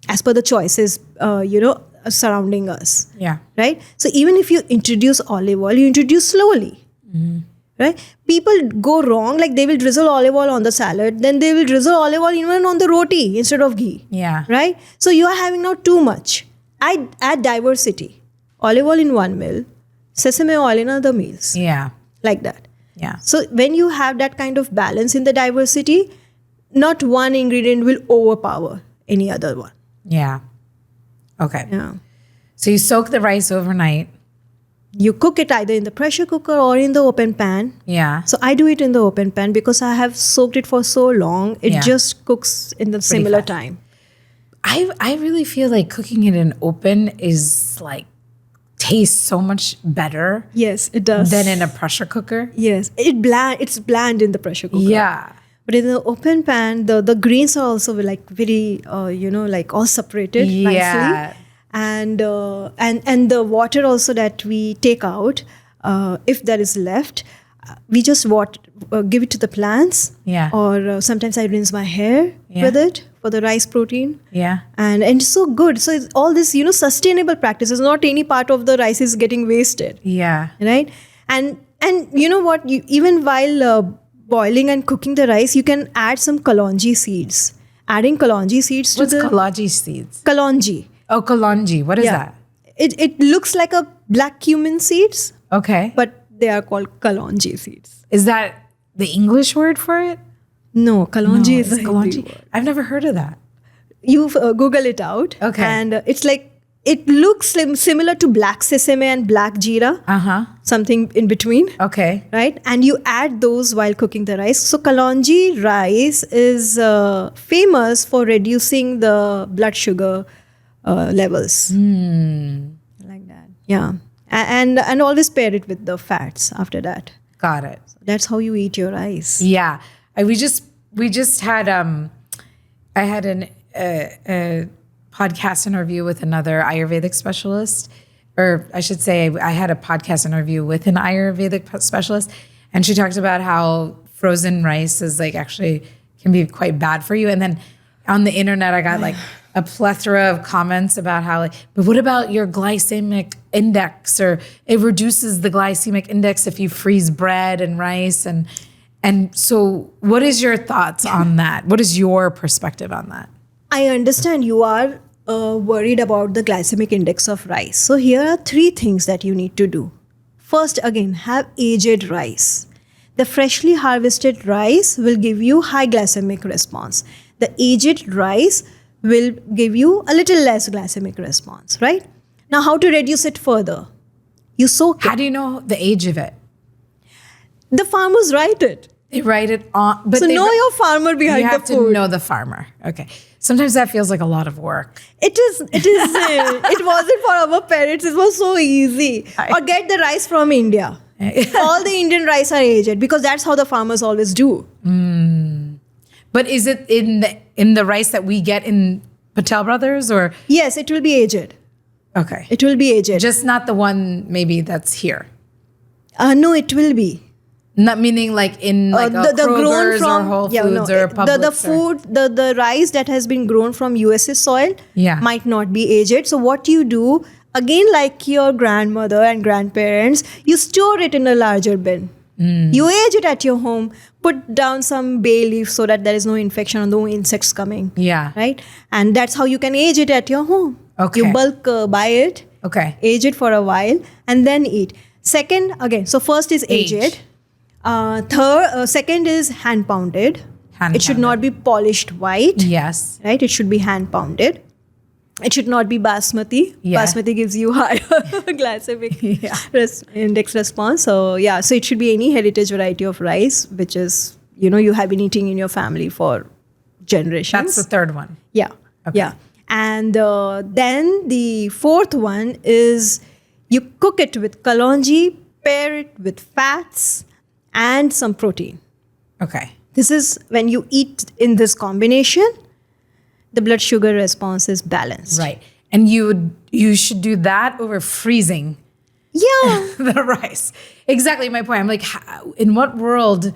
as per the choices, surrounding us. Yeah. Right? So even if you introduce olive oil, you introduce slowly. Right? People go wrong, like they will drizzle olive oil on the salad, then they will drizzle olive oil even on the roti instead of ghee. Yeah. Right? So you are having now too much. I add diversity. Olive oil in one meal, sesame oil in other meals. Yeah. Like that. Yeah. So when you have that kind of balance in the diversity, not one ingredient will overpower any other one. Yeah. Okay. Yeah. So you soak the rice overnight. You cook it either in the pressure cooker or in the open pan. Yeah. So I do it in the open pan because I have soaked it for so long. It just cooks in the similar fast. time. I really feel like cooking it in open is like tastes so much better Yes, it does. than in a pressure cooker. Yes, it's bland in the pressure cooker. Yeah. But in the open pan, the greens are also like very, like all separated nicely. Yeah. And the water also that we take out, if there is left, we just give it to the plants. Yeah. Or sometimes I rinse my hair with it for the rice protein. Yeah. And it's so good. So it's all this, sustainable practices. Not any part of the rice is getting wasted. Yeah. Right? And you know what? Even while boiling and cooking the rice, you can add some kalonji seeds. Adding kalonji seeds What's to the kalonji seeds? kalonji. Oh, kalonji. What is that? It looks like a black cumin seeds, Okay. but they are called kalonji seeds. Is that the English word for it? No, kalonji No, is a it's Hindi word. I've never heard of that. You Google it out. Okay. And it's like, it looks similar to black sesame and black jeera, Uh-huh. something in between. Okay. Right? And you add those while cooking the rice. So kalonji rice is famous for reducing the blood sugar levels. Like that. Yeah. And always pair it with the fats after that. Got it. That's how you eat your rice. Yeah. We just had I had a podcast interview with another Ayurvedic specialist, or I should say I had a podcast interview with an Ayurvedic specialist, and she talked about how frozen rice is like actually can be quite bad for you. And then on the internet I got like a plethora of comments about how like, but what about your glycemic index, or it reduces the glycemic index if you freeze bread and rice. And so what is your thoughts on that? What is your perspective on that? I understand you are worried about the glycemic index of rice. So here are 3 things that you need to do. First, again, have aged rice. The freshly harvested rice will give you high glycemic response. The aged rice will give you a little less glycemic response, right? Now, how to reduce it further? You soak How it. do you know the age of it? The farmers write it. They write it on, but So know your farmer behind you have the to food. know the farmer. Okay. Sometimes that feels like a lot of work. It is. It wasn't for our parents. It was so easy. Or get the rice from India. All the Indian rice are aged because that's how the farmers always do. But is it in the rice that we get in Patel Brothers or? Yes, it will be aged. Okay. It will be aged. Just not the one maybe that's here. No, it will be. Not meaning like in like a Kroger's or Whole Foods or Publix. The rice that has been grown from USA soil might not be aged. So what you do, again, like your grandmother and grandparents, you store it in a larger bin. You age it at your home, put down some bay leaf so that there is no infection or no insects coming. Yeah. Right? And that's how you can age it at your home. Okay. You bulk buy it, age it for a while, and then eat. Second, again, so first is aged. Second is hand pounded. It should not be polished white. Yes. Right? It should be hand pounded. It should not be basmati. Yeah. Basmati gives you higher glycemic index response. So so it should be any heritage variety of rice, which is, you have been eating in your family for generations. That's the third one. Yeah. Okay. Yeah. And then the fourth one is you cook it with kalonji, pair it with fats and some protein. Okay. This is when you eat in this combination, the blood sugar response is balanced. Right. And you should do that over freezing the rice. Exactly my point. I'm like, in what world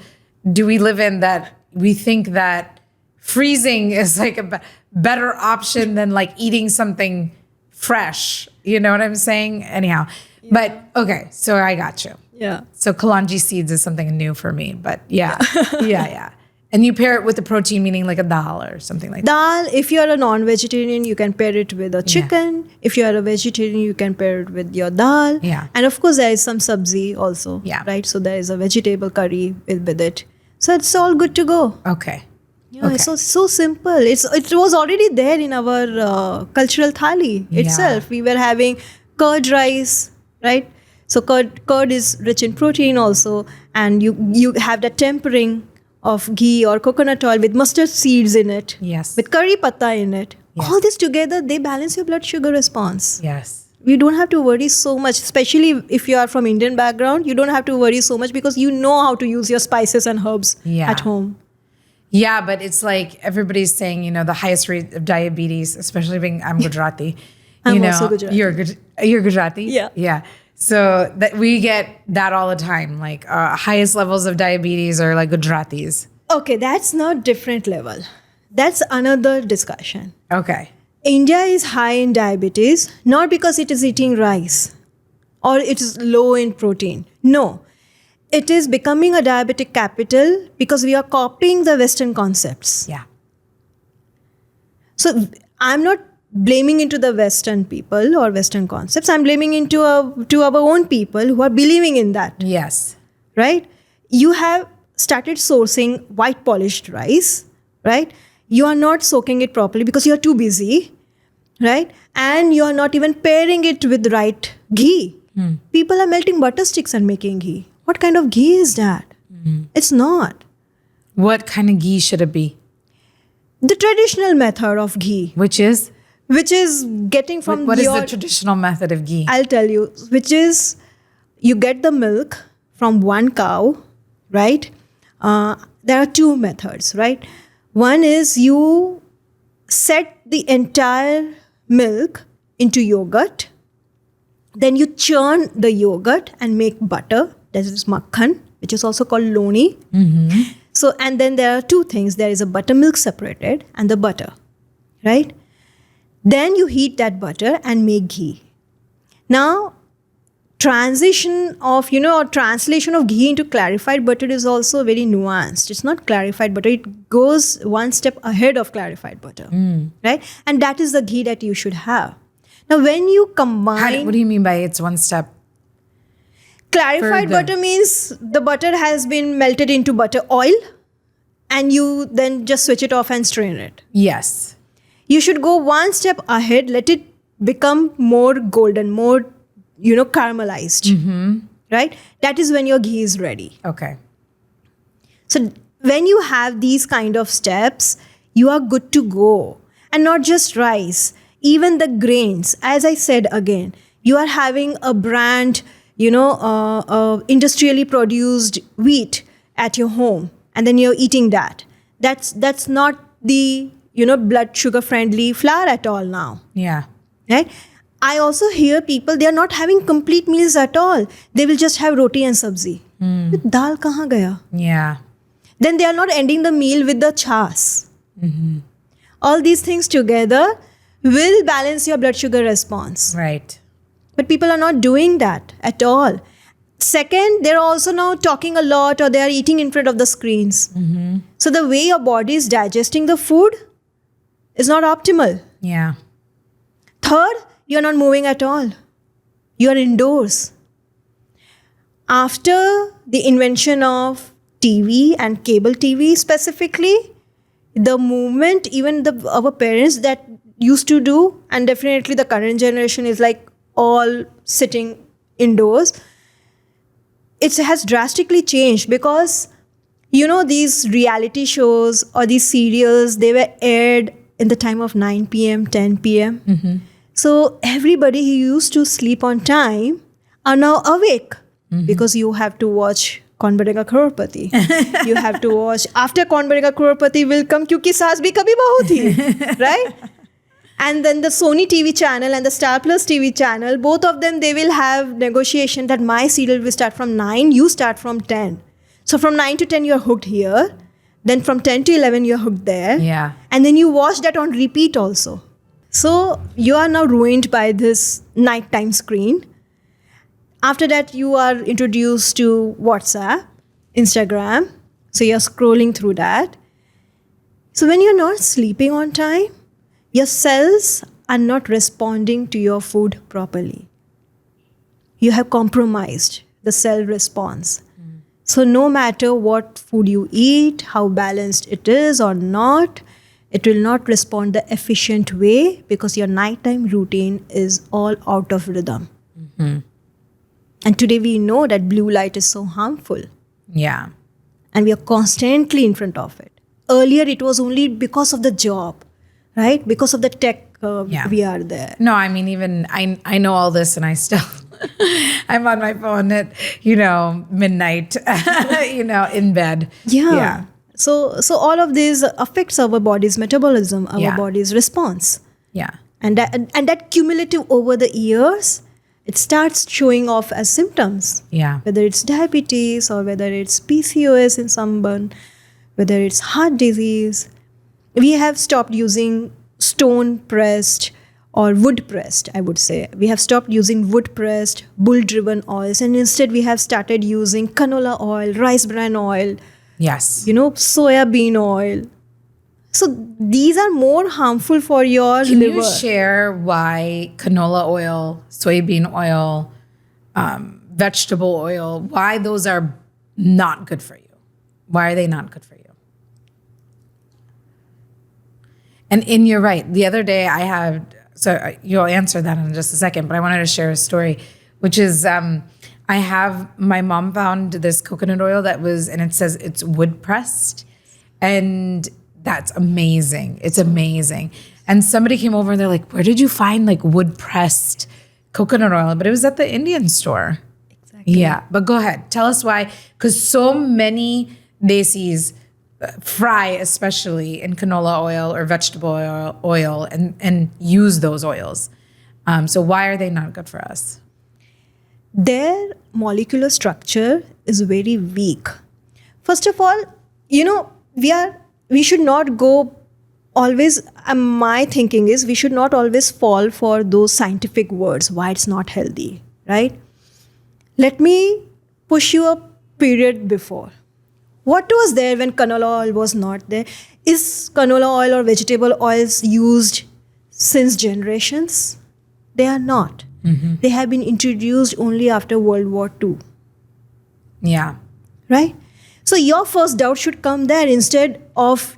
do we live in that we think that freezing is like a better option than like eating something fresh? You know what I'm saying? Anyhow. Yeah. But okay, so I got you. Yeah. So kalonji seeds is something new for me, but yeah. And you pair it with the protein, meaning like a dal or something like that. Dal, if you're a non-vegetarian, you can pair it with a chicken. If you're a vegetarian, you can pair it with your dal. Yeah. And of course, there is some sabzi also. Yeah. Right? So there is a vegetable curry with it. So it's all good to go. Okay. Yeah, okay. So simple. It was already there in our cultural thali itself. We were having curd rice, right? So curd is rich in protein also. And you have the tempering of ghee or coconut oil with mustard seeds in it. Yes. With curry patta in it. Yes. All this together, they balance your blood sugar response. Yes. You don't have to worry so much, especially if you are from Indian background. You don't have to worry so much because you know how to use your spices and herbs at home. Yeah, but it's like everybody's saying, the highest rate of diabetes, especially being I'm Gujarati. I'm also Gujarati. You're Gujarati? Yeah. Yeah. So that we get that all the time, like highest levels of diabetes are like Gujaratis. Okay, that's not different level. That's another discussion. Okay. India is high in diabetes, not because it is eating rice or it is low in protein. No. It is becoming a diabetic capital because we are copying the Western concepts. Yeah. So I'm not blaming into the Western people or Western concepts. I'm blaming into to our own people who are believing in that. Yes. Right? You have started sourcing white polished rice, right? You are not soaking it properly because you are too busy, right? And you are not even pairing it with the right ghee. People are melting butter sticks and making ghee. What kind of ghee is that? It's not. What kind of ghee should it be? The traditional method of ghee. Which is? Which is getting from What is the traditional method of ghee? I'll tell you. Which is you get the milk from one cow, right? There are two methods, right? One is you set the entire milk into yogurt. Then you churn the yogurt and make butter. That is makhan, which is also called loni. So, and then there are two things. There is a buttermilk separated and the butter, right? Then you heat that butter and make ghee. Now, translation of ghee into clarified butter is also very nuanced. It's not clarified butter. It goes one step ahead of clarified butter, right? And that is the ghee that you should have. Now, when you combine... What do you mean by it's one step? Clarified butter means the butter has been melted into butter oil and you then just switch it off and strain it. Yes. You should go one step ahead, let it become more golden, more, caramelized, right? That is when your ghee is ready. Okay. So when you have these kind of steps, you are good to go. And not just rice, even the grains. As I said again, you are having a brand, industrially produced wheat at your home, and then you're eating that. That's not the, blood sugar friendly flour at all now. Yeah. Right? I also hear people, they are not having complete meals at all. They will just have roti and sabzi. Dal kahan gaya? Yeah. Then they are not ending the meal with the chas. All these things together will balance your blood sugar response. Right. But people are not doing that at all. Second, they're also now talking a lot, or they are eating in front of the screens. So the way your body is digesting the food is not optimal. Yeah. Third, you're not moving at all. You're indoors. After the invention of TV and cable TV specifically, the movement, even our parents that used to do, and definitely the current generation is like all sitting indoors, it has drastically changed because, these reality shows or these serials, they were aired in the time of 9 p.m., 10 p.m. So everybody who used to sleep on time are now awake because you have to watch Kaun Banega Crorepati. You have to watch, after Kaun Banega Crorepati will come Kyunki Saas Bhi Kabhi Bahu Thi, right? And then the Sony TV channel and the Star Plus TV channel, both of them, they will have negotiation that my serial will start from 9, you start from 10. So from 9 to 10, you're hooked here. Then from 10 to 11, you're hooked there. Yeah. And then you watch that on repeat also. So you are now ruined by this nighttime screen. After that, you are introduced to WhatsApp, Instagram. So you're scrolling through that. So when you're not sleeping on time, your cells are not responding to your food properly. You have compromised the cell response. So no matter what food you eat, how balanced it is or not, it will not respond the efficient way because your nighttime routine is all out of rhythm. And today we know that blue light is so harmful. Yeah. And we are constantly in front of it. Earlier, it was only because of the job, right? Because of the tech, we are there. No, I mean, even I know all this and I still, I'm on my phone at, midnight, in bed. Yeah. So all of this affects our body's metabolism, our body's response. Yeah. And that cumulative over the years, it starts showing off as symptoms. Yeah. Whether it's diabetes or whether it's PCOS in someone, whether it's heart disease. We have stopped using stone-pressed or wood-pressed, I would say. We have stopped using wood-pressed, bull-driven oils, and instead we have started using canola oil, rice bran oil, Yes. soya bean oil. So these are more harmful for your Can liver. you share why canola oil, soybean oil, vegetable oil, why those are not good for you? Why are they not good for you? And you're right. The other day you'll answer that in just a second, but I wanted to share a story, which is my mom found this coconut oil and it says it's wood pressed. And that's amazing. It's amazing. And somebody came over and they're like, where did you find like wood pressed coconut oil? But it was at the Indian store. Exactly. Yeah. But go ahead. Tell us why. Because so many desis fry, especially in canola oil or vegetable oil and use those oils. So why are they not good for us? Their molecular structure is very weak. First of all, we should not go always, my thinking is we should not always fall for those scientific words, why it's not healthy, right? Let me push you a period before. What was there when canola oil was not there? Is canola oil or vegetable oils used since generations? They are not. Mm-hmm. They have been introduced only after World War II. Yeah. Right? So your first doubt should come there instead of,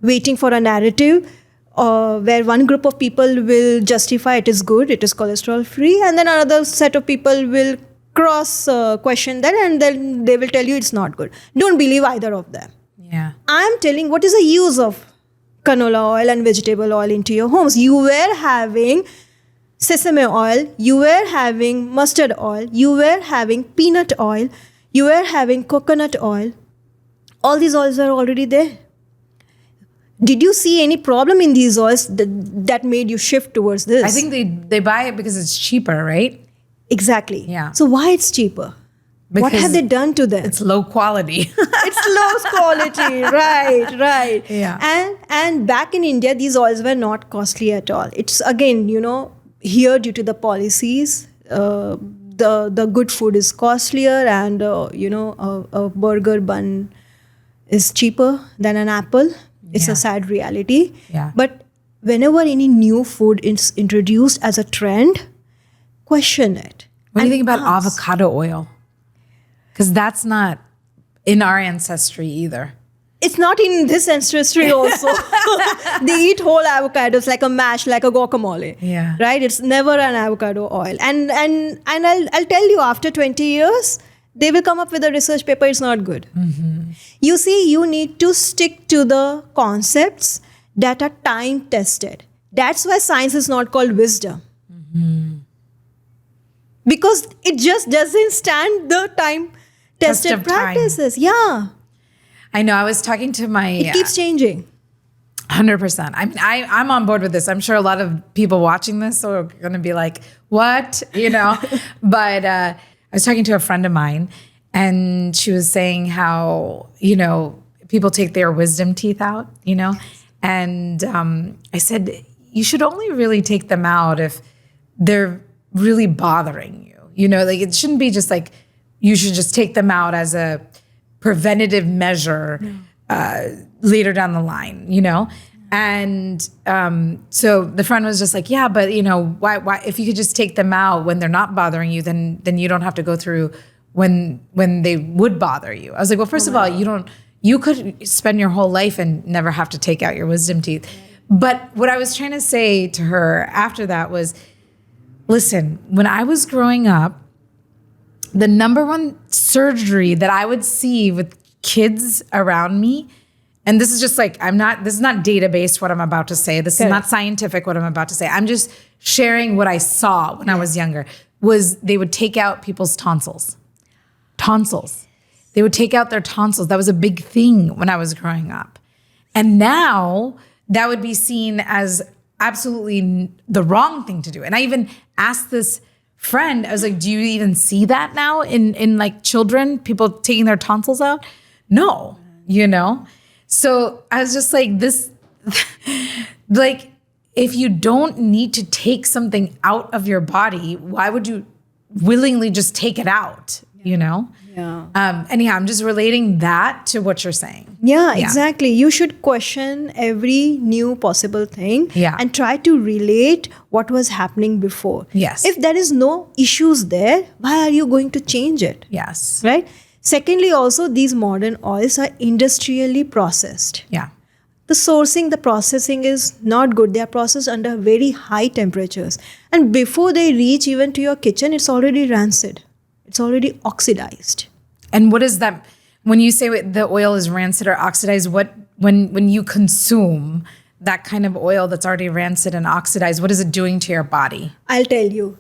waiting for a narrative where one group of people will justify it is good, it is cholesterol free, and then another set of people will cross question that and then they will tell you it's not good. Don't believe either of them. Yeah. I'm telling what is the use of canola oil and vegetable oil into your homes. You were having sesame oil, you were having mustard oil, you were having peanut oil, you were having coconut oil. All these oils are already there. Did you see any problem in these oils that made you shift towards this? I think they buy it because it's cheaper, right? Exactly. Yeah. So why it's cheaper? What Because have they done to them? It's low quality. It's low quality, right. Yeah. And back in India, these oils were not costly at all. It's again, here due to the policies, the good food is costlier, and a burger bun is cheaper than an apple. It's a sad reality. Yeah. But whenever any new food is introduced as a trend, question it. What do you think about ask. avocado oil? Because that's not in our ancestry either. It's not in this ancestry also. They eat whole avocados like a mash, like a guacamole. Yeah. Right? It's never an avocado oil. And I'll tell you, after 20 years, they will come up with a research paper, it's not good. Mm-hmm. You see, you need to stick to the concepts that are time tested. That's why science is not called wisdom. Mm-hmm. Because it just doesn't stand the time tested of time. practices. Yeah. I know. I was talking to my... It keeps changing. 100%. I'm on board with this. I'm sure a lot of people watching this are going to be like, what? But I was talking to a friend of mine, and she was saying how, people take their wisdom teeth out, and I said, you should only really take them out if they're really bothering you. Like it shouldn't be just like, you should just take them out as a preventative measure later down the line, And so the friend was just like, yeah, but why if you could just take them out when they're not bothering you, then you don't have to go through when they would bother you. I was like, well, first of all, you could spend your whole life and never have to take out your wisdom teeth. But what I was trying to say to her after that was, listen, when I was growing up, the number one surgery that I would see with kids around me, and this is just like, this is not data-based what I'm about to say. This is not scientific what I'm about to say. I'm just sharing what I saw when I was younger, was they would take out people's tonsils. Tonsils. They would take out their tonsils. That was a big thing when I was growing up. And now that would be seen as absolutely the wrong thing to do. And I even asked this friend, I was like, do you even see that now in like children, people taking their tonsils out? No, So I was just like, this, like, if you don't need to take something out of your body, why would you willingly just take it out, Yeah. Anyhow, I'm just relating that to what you're saying. Yeah, exactly. You should question every new possible thing and try to relate what was happening before. Yes. If there is no issues there, why are you going to change it? Yes. Right? Secondly, also, these modern oils are industrially processed. Yeah. The sourcing, the processing is not good. They are processed under very high temperatures. And before they reach even to your kitchen, it's already rancid. It's already oxidized. And what is that? When you say the oil is rancid or oxidized, when you consume that kind of oil that's already rancid and oxidized, what is it doing to your body? I'll tell you.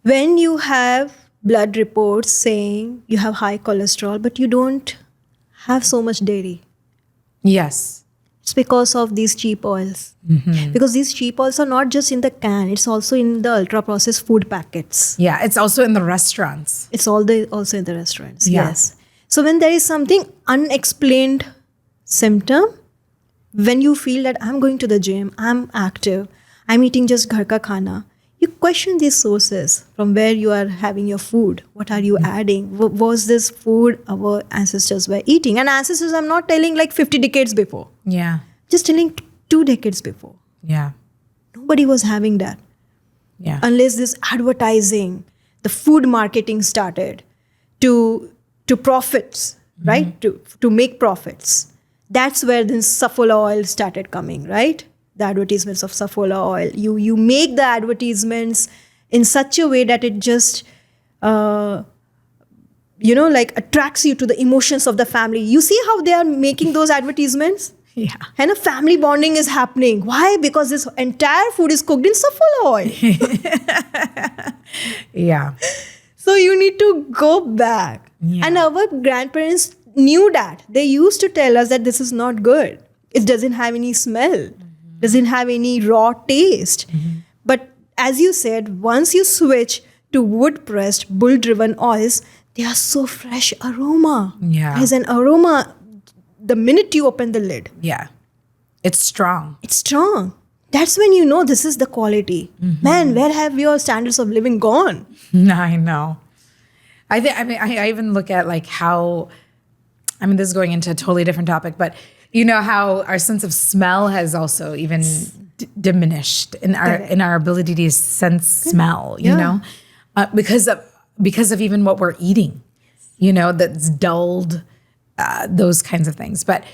When you have blood reports saying you have high cholesterol, but you don't have so much dairy. Yes. It's because of these cheap oils. Mm-hmm. Because these cheap oils are not just in the can, it's also in the ultra-processed food packets. Yeah, it's also in the restaurants. It's also in the restaurants, Yeah. yes. So when there is something unexplained symptom, when you feel that I'm going to the gym, I'm active, I'm eating just ghar ka khana, you question these sources from where you are having your food. What are you adding? Was this food our ancestors were eating? And ancestors, I'm not telling like 50 decades before. Yeah. Just telling 2 decades before. Yeah. Nobody was having that. Yeah. Unless this advertising, the food marketing started to profits, right? To make profits. That's where then Saffola oil started coming, right? The advertisements of Saffola oil. You make the advertisements in such a way that it just, like attracts you to the emotions of the family. You see how they are making those advertisements? Yeah. And a family bonding is happening. Why? Because this entire food is cooked in Saffola oil. Yeah. So you need to go back. Yeah. And our grandparents knew that. They used to tell us that this is not good. It doesn't have any smell, doesn't have any raw taste. But as you said, once you switch to wood-pressed, bull-driven oils, they are so fresh aroma. Yeah. As an aroma, the minute you open the lid. Yeah. It's strong. It's strong. That's when you know this is the quality. Man, where have your standards of living gone? I know. I even look at like how, this is going into a totally different topic, but you know how our sense of smell has also even diminished in our ability to sense smell, you know, because of even what we're eating, you know, that's dulled, those kinds of things. But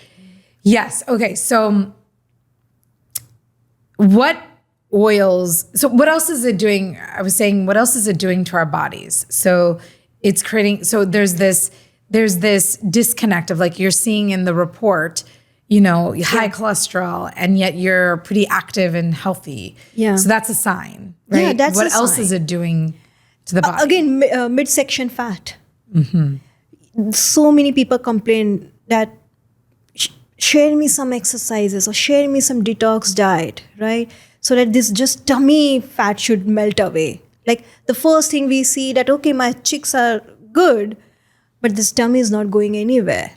yes. Okay. So what else is it doing? I was saying, what else is it doing to our bodies? So it's creating, so there's this disconnect of like, you're seeing in the report, you know, high cholesterol, and yet you're pretty active and healthy. Yeah. So that's a sign, right? Yeah, that's what else is it doing to the body? Again, midsection fat. So many people complain that share me some exercises or share me some detox diet, right? So that this just tummy fat should melt away. Like the first thing we see that, okay, my cheeks are good, but this tummy is not going anywhere.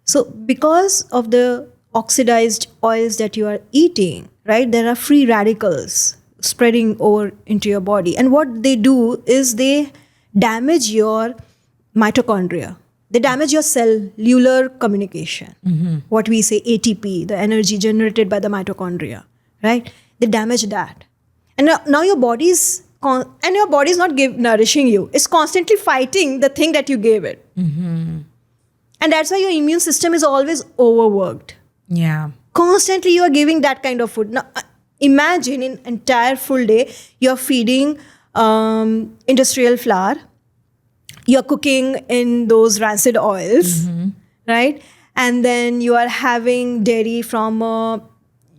So because of the oxidized oils that you are eating, right, there are free radicals spreading over into your body. And what they do is they damage your mitochondria. They damage your cellular communication. What we say ATP, the energy generated by the mitochondria, right? They damage that. And now your body is not nourishing you. It's constantly fighting the thing that you gave it. And that's why your immune system is always overworked. Yeah. Constantly you are giving that kind of food. Now, imagine in entire full day, you're feeding industrial flour. You're cooking in those rancid oils, right? And then you are having dairy from a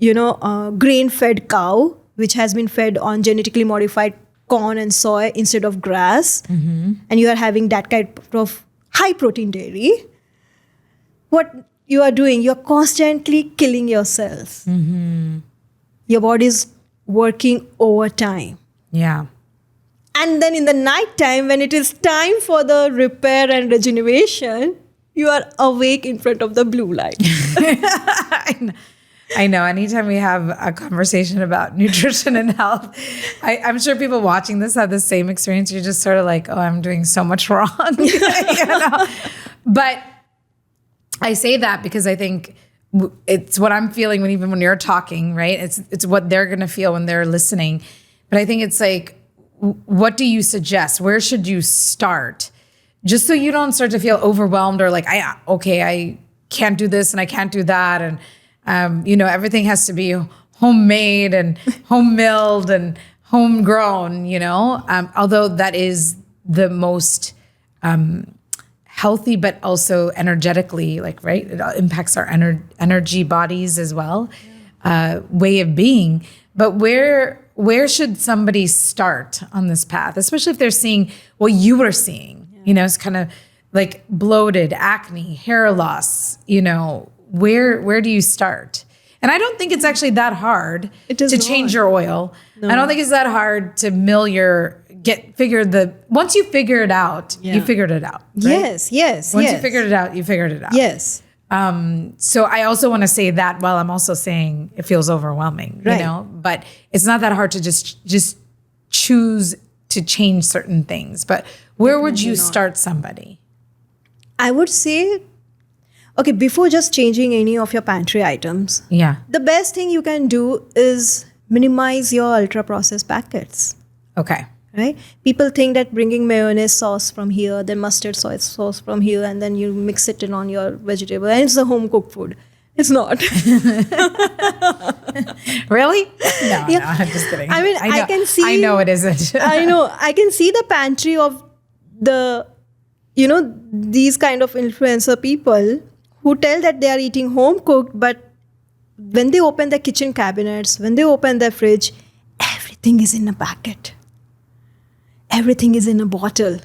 grain-fed cow, which has been fed on genetically modified corn and soy instead of grass. And you are having that kind of high-protein dairy. What you are doing, you're constantly killing yourself. Your body is working overtime. Yeah. And then in the night time, when it is time for the repair and regeneration, you are awake in front of the blue light. I know. Anytime we have a conversation about nutrition and health, I'm sure people watching this have the same experience. You're just sort of like, oh, I'm doing so much wrong. You know? But I say that because I think it's what I'm feeling when you're talking, right? It's what they're going to feel when they're listening. But I think it's like, what do you suggest? Where should you start? Just so you don't start to feel overwhelmed or like, I can't do this and I can't do that. And, everything has to be homemade and home milled and homegrown, although that is the most healthy, but also energetically, like, right? It impacts our energy bodies as well, way of being. But where should somebody start on this path, especially if they're seeing what you were seeing? Yeah. It's kind of like bloated, acne, hair loss. Where do you start? And I don't think it's actually that hard to change your oil. No. I don't think it's that hard to once you figure it out, you figured it out. Right? Yes. Once you figured it out, you figured it out. Yes. So I also want to say that while I'm also saying it feels overwhelming, right. But it's not that hard to just choose to change certain things. But where would you start somebody? I would say, okay, before just changing any of your pantry items, the best thing you can do is minimize your ultra processed packets. Okay. Right? People think that bringing mayonnaise sauce from here, then mustard soy sauce from here, and then you mix it in on your vegetable, and it's a home cooked food. It's not. Really? No, I'm just kidding. I can see. I know it isn't. I know. I can see the pantry of the, these kind of influencer people who tell that they are eating home cooked, but when they open their kitchen cabinets, when they open their fridge, everything is in a packet. Everything is in a bottle.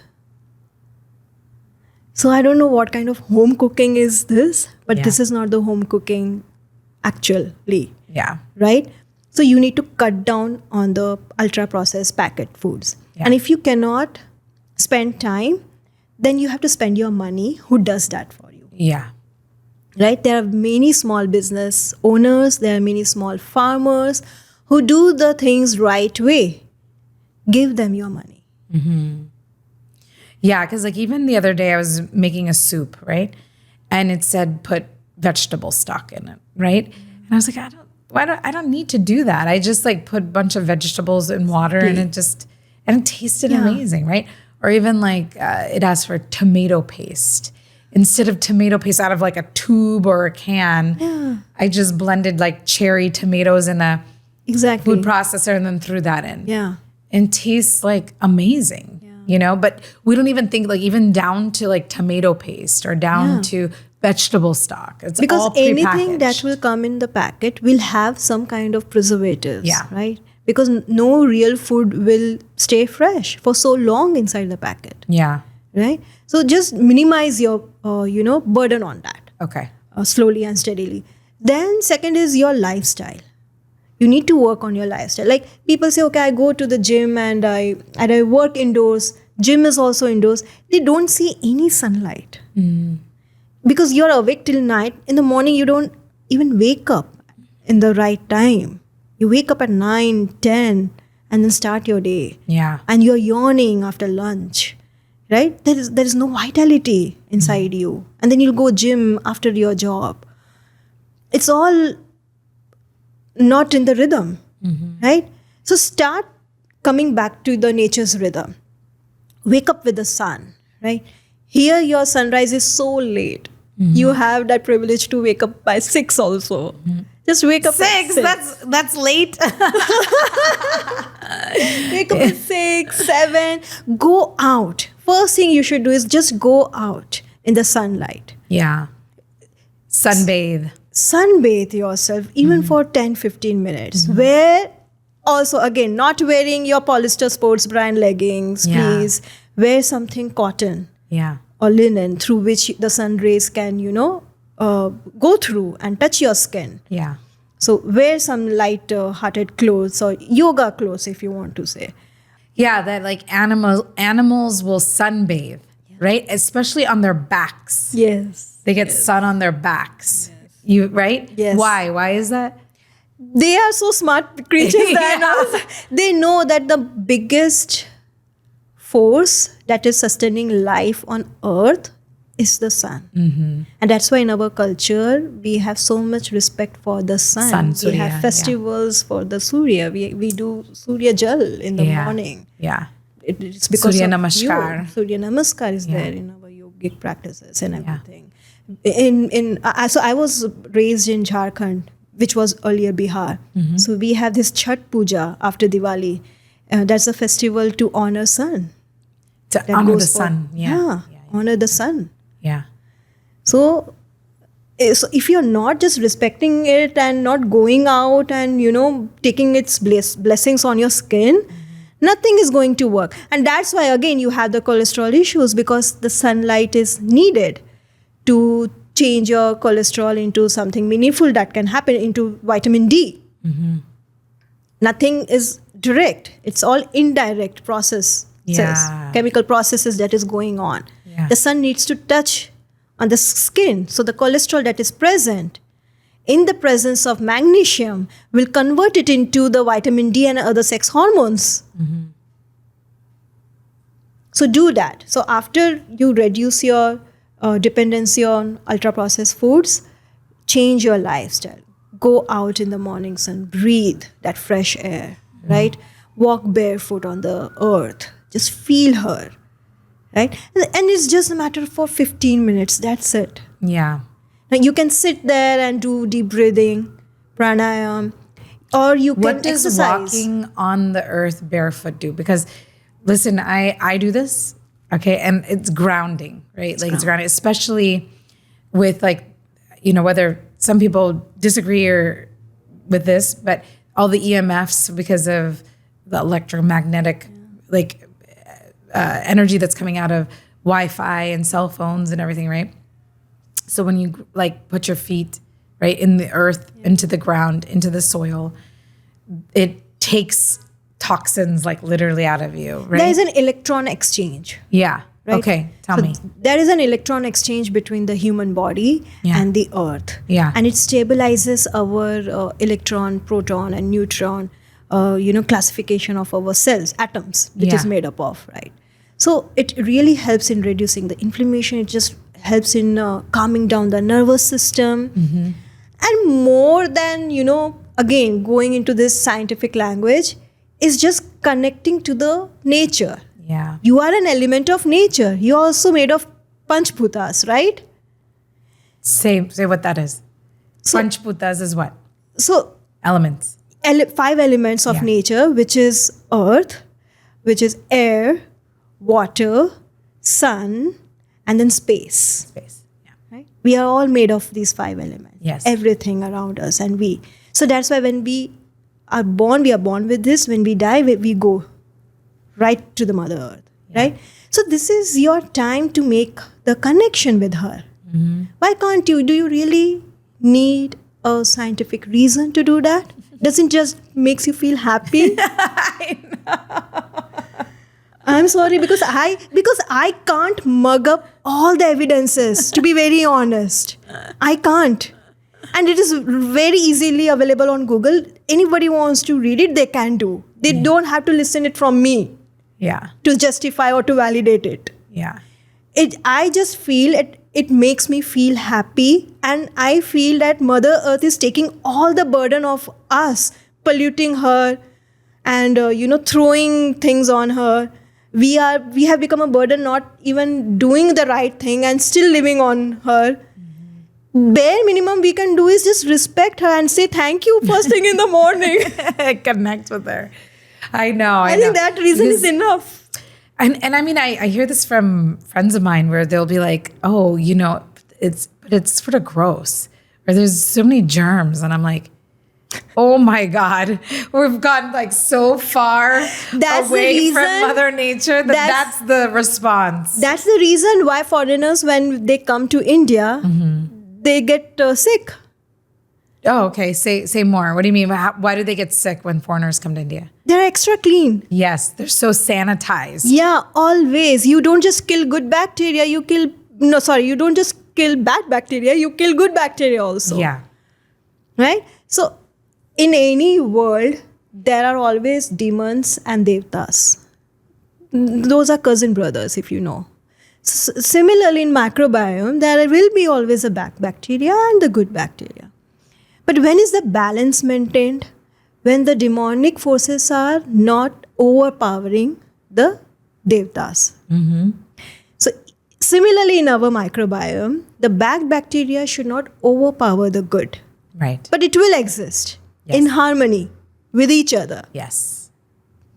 So I don't know what kind of home cooking is this, but this is not the home cooking actually. Yeah. Right? So you need to cut down on the ultra processed packet foods. Yeah. And if you cannot spend time, then you have to spend your money. Who does that for you? Yeah. Right? There are many small business owners, there are many small farmers who do the things right way. Give them your money. Yeah, because like even the other day I was making a soup, right? And it said put vegetable stock in it, right? And I was like, I don't need to do that. I just like put a bunch of vegetables in water and it tasted amazing, right? Or even like it asked for tomato paste. Instead of tomato paste out of like a tube or a can, I just blended like cherry tomatoes in a food processor and then threw that in. Yeah. And tastes like amazing, you know? But we don't even think like even down to like tomato paste or down to vegetable stock. It's because all anything that prepackaged. will come in the packet will have some kind of preservatives, Yeah. right? Because no real food will stay fresh for so long inside the packet, Yeah. right? So just minimize your, burden on that. Okay. Slowly and steadily. Then second is your lifestyle. You need to work on your lifestyle. Like people say, okay, I go to the gym and I work indoors. Gym is also indoors. They don't see any sunlight because you're awake till night. In the morning, you don't even wake up in the right time. You wake up at 9, 10 and then start your day. Yeah. And you're yawning after lunch. Right? There is no vitality inside you. And then you'll go gym after your job. It's all not in the rhythm, right? So start coming back to the nature's rhythm. Wake up with the sun, right? Here your sunrise is so late. You have that privilege to wake up by 6 also. Just wake up at 6. That's late. Wake up at 6, 7. Go out. First thing you should do is just go out in the sunlight. Yeah. Sunbathe. Sunbathe yourself even for 10-15 minutes. Wear also, again, not wearing your polyester sports brand leggings, please. Wear something cotton or linen through which the sun rays can, go through and touch your skin. Yeah. So wear some lighter hearted clothes or yoga clothes if you want to say. Yeah, that like animals will sunbathe, right? Especially on their backs. Yes. They get sun on their backs. You right? Yes. Why? Why is that? They are so smart creatures that they know that the biggest force that is sustaining life on earth is the sun. And that's why in our culture, we have so much respect for the sun. We Surya, have festivals for the Surya. We do Surya Jal in the morning. Yeah. It's because Surya of Namaskar. you. Surya Namaskar is there in our yogic practices and everything. So I was raised in Jharkhand, which was earlier Bihar. So we have this Chhat Puja after Diwali. That's a festival to honor sun. To honor the sun. Honor the sun. Yeah. So if you're not just respecting it and not going out and, taking its blessings on your skin, nothing is going to work. And that's why, again, you have the cholesterol issues because the sunlight is needed to change your cholesterol into something meaningful that can happen into vitamin D. Nothing is direct. It's all indirect processes, chemical processes that is going on. The sun needs to touch on the skin. So the cholesterol that is present in the presence of magnesium will convert it into the vitamin D and other sex hormones. So do that. So after you reduce your dependency on ultra-processed foods, change your lifestyle. Go out in the morning sun, breathe that fresh air, right? Walk barefoot on the earth. Just feel her. Right? And it's just a matter for 15 minutes. That's it. Yeah. Now you can sit there and do deep breathing, pranayam, or you can exercise. What does walking on the earth barefoot do? Because listen, I do this, okay, and it's grounding, right? It's grounding, especially with whether some people disagree or with this, but all the EMFs because of the electromagnetic, energy that's coming out of Wi-Fi and cell phones and everything, right? So when you put your feet right? In the earth, into the ground, into the soil. It takes toxins like literally out of you, right? There is an electron exchange. Yeah. Right? Okay. Tell me. There is an electron exchange between the human body and the earth. Yeah. And it stabilizes our electron, proton, and neutron, classification of our cells, atoms, which is made up of, right? So it really helps in reducing the inflammation. It just helps in calming down the nervous system. Mm-hmm. And more than, again, going into this scientific language, is just connecting to the nature. Yeah. You are an element of nature. You're also made of panchbhutas, right? Say what that is. Panchbhutas is what? So Elements. 5 elements of nature, which is earth, which is air, water, sun, and then space. Space. Yeah. Right? We are all made of these 5 elements. Yes. Everything around us, and we. So that's why when we are born with this. When we die, we go right to the Mother Earth, right? So this is your time to make the connection with her. Mm-hmm. Why can't you? Do you really need a scientific reason to do that? Doesn't just makes you feel happy? I know. I'm sorry because I can't mug up all the evidences, to be very honest. I can't. And it is very easily available on Google. Anybody wants to read it, they can do. They don't have to listen it from me. Yeah. To justify or to validate it. Yeah. I just feel it makes me feel happy, and I feel that Mother Earth is taking all the burden of us, polluting her and throwing things on her. We have become a burden, not even doing the right thing and still living on her. Bare minimum we can do is just respect her and say thank you first thing in the morning. Connect with her. I know. I think that reason is enough. And I mean, I hear this from friends of mine where they'll be like, oh, it's sort of gross, or there's so many germs. And I'm like, oh my God, we've gotten like so far away from Mother Nature that's the response. That's the reason why foreigners, when they come to India, they get sick. Oh, okay. Say more. What do you mean? Why do they get sick when foreigners come to India? They're extra clean. Yes, they're so sanitized. Yeah, always. You don't just kill good bacteria, you don't just kill bad bacteria, you kill good bacteria also. Yeah. Right? So, in any world, there are always demons and devtas. Those are cousin brothers, if you know. Similarly, in microbiome, there will be always a bad bacteria and the good bacteria. But when is the balance maintained? When the demonic forces are not overpowering the devtas. Mm-hmm. So, similarly in our microbiome, the bad bacteria should not overpower the good. Right. But it will exist in harmony with each other. Yes.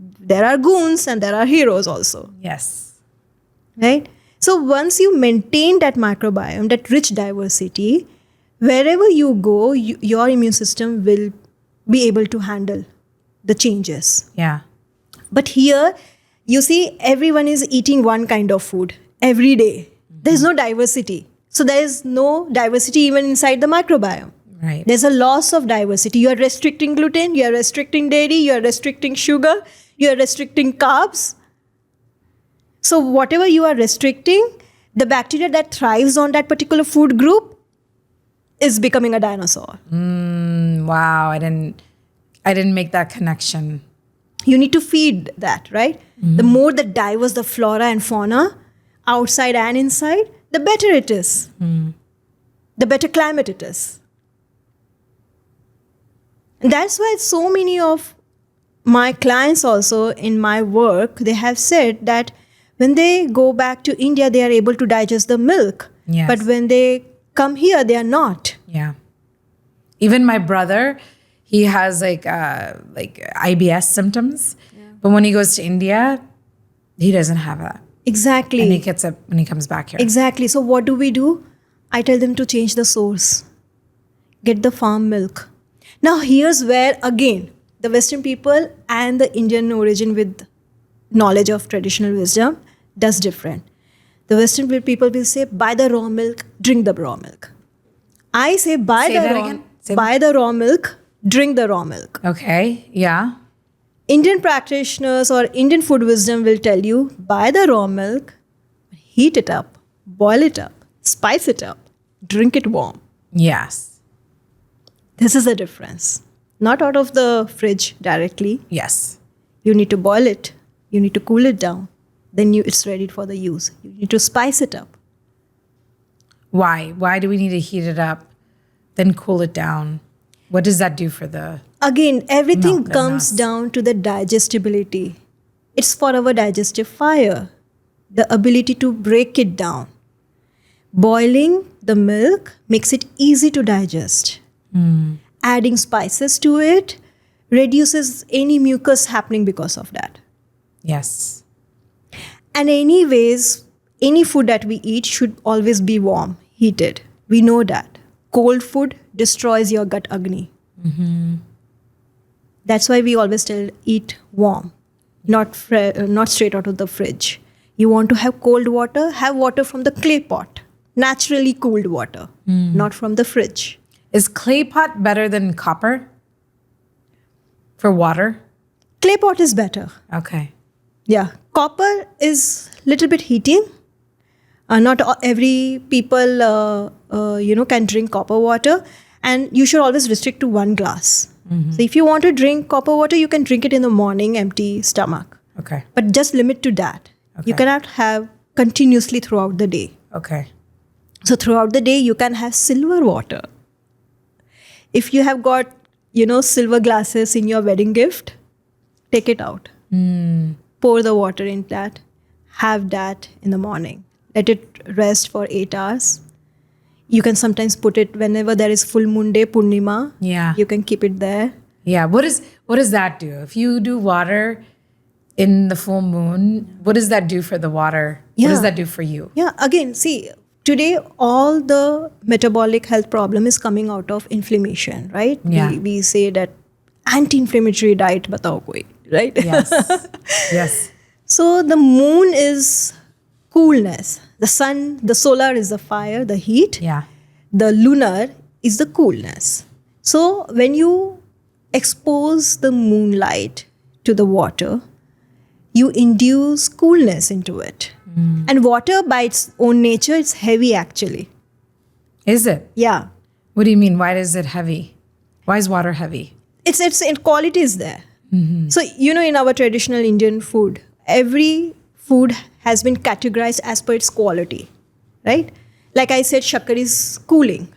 There are goons and there are heroes also. Yes. Right? So once you maintain that microbiome, that rich diversity, wherever you go, your immune system will be able to handle the changes. Yeah. But here, you see, everyone is eating one kind of food every day. There's no diversity. So there is no diversity even inside the microbiome. Right. There's a loss of diversity. You are restricting gluten, you are restricting dairy, you are restricting sugar, you are restricting carbs. So whatever you are restricting, the bacteria that thrives on that particular food group is becoming a dinosaur. Wow, I didn't make that connection. You need to feed that, right? The more the diverse the flora and fauna, outside and inside, the better it is. The better climate it is. And that's why so many of my clients also in my work, they have said that when they go back to India, they are able to digest the milk. Yes. But when they come here, they are not. Yeah. Even my brother, he has like IBS symptoms. Yeah. But when he goes to India, he doesn't have that. Exactly. And he gets it when he comes back here. Exactly. So what do? I tell them to change the source. Get the farm milk. Now here's where, again, the Western people and the Indian origin with knowledge of traditional wisdom does different. The Western people will say, buy the raw milk, drink the raw milk. I say buy Say that again. buy the raw milk, drink the raw milk. Okay. Yeah. Indian practitioners or Indian food wisdom will tell you buy the raw milk, heat it up, boil it up, spice it up, drink it warm. Yes. This is the difference. Not out of the fridge directly. Yes. You need to boil it. You need to cool it down. Then it's ready for the use. You need to spice it up. Why? Why do we need to heat it up, then cool it down? What does that do for the... Again, everything Milk and comes nuts. down to the digestibility. It's for our digestive fire, the ability to break it down. Boiling the milk makes it easy to digest. Adding spices to it reduces any mucus happening because of that. Yes. And anyways, any food that we eat should always be warm, heated. We know that. Cold food destroys your gut agni. That's why we always tell eat warm, not straight out of the fridge. You want to have cold water, have water from the clay pot. Naturally cooled water, not from the fridge. Is clay pot better than copper for water? Clay pot is better. Okay. Yeah. Copper is little bit heating. Not every people, can drink copper water. And you should always restrict to 1 glass. So if you want to drink copper water, you can drink it in the morning, empty stomach. Okay. But just limit to that. Okay. You cannot have continuously throughout the day. Okay. So throughout the day, you can have silver water. If you have got, silver glasses in your wedding gift, take it out. Pour the water in that. Have that in the morning. Let it rest for 8 hours. You can sometimes put it whenever there is full moon day, Purnima. Yeah. You can keep it there. Yeah. What does that do? If you do water in the full moon, what does that do for the water? Yeah. What does that do for you? Yeah, again, see, today all the metabolic health problem is coming out of inflammation, right? Yeah. We say that anti-inflammatory diet batao koi, right? Yes. Yes. So the moon is coolness. The sun, the solar is the fire, the heat. Yeah. The lunar is the coolness. So when you expose the moonlight to the water, you induce coolness into it. And water by its own nature, it's heavy actually. Is it? Yeah. What do you mean? Why is it heavy? Why is water heavy? Its quality is there. So, in our traditional Indian food, every food has been categorized as per its quality, right? Like I said, shakkar is cooling